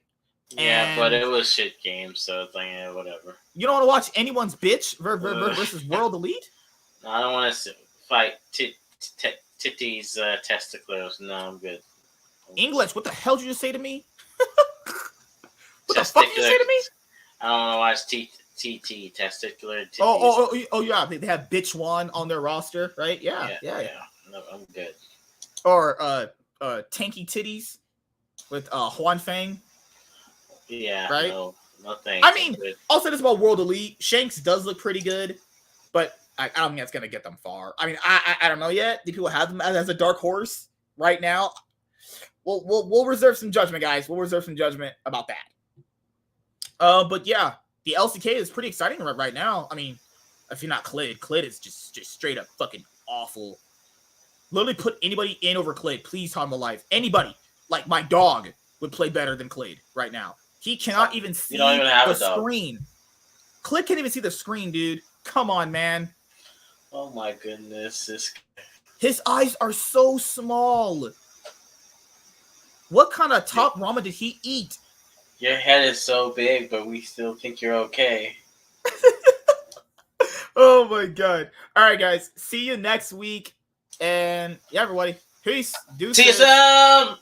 Yeah, but it was shit games, so it's like, whatever. You don't want to watch anyone's bitch versus World Elite? No, I don't want to fight Titty's testicles. No, I'm good. English, what the hell did you just say to me? What the fuck did you say to me? I don't want to watch TT, testicular titties. Oh, yeah. They have Bitch One on their roster, right? Yeah. No, I'm good. Or Tanky Titties with Huan Fang. Yeah, right? No thanks. I mean, I'll say this about World Elite. Shanks does look pretty good, but I don't think that's going to get them far. I mean, I don't know yet. Do people have them as a dark horse right now? We'll reserve some judgment, guys. We'll reserve some judgment about that. But yeah, the LCK is pretty exciting right now. I mean, if you're not Clid is just straight up fucking awful. Literally put anybody in over Clid. Please, Tom alive. Anybody, like my dog, would play better than Clid right now. He cannot even see the screen. Clid can't even see the screen, dude. Come on, man. Oh my goodness. His eyes are so small. What kind of top ramen did he eat? Your head is so big, but we still think you're okay. Oh my god. All right, guys. See you next week. And yeah, everybody. Peace. See you soon.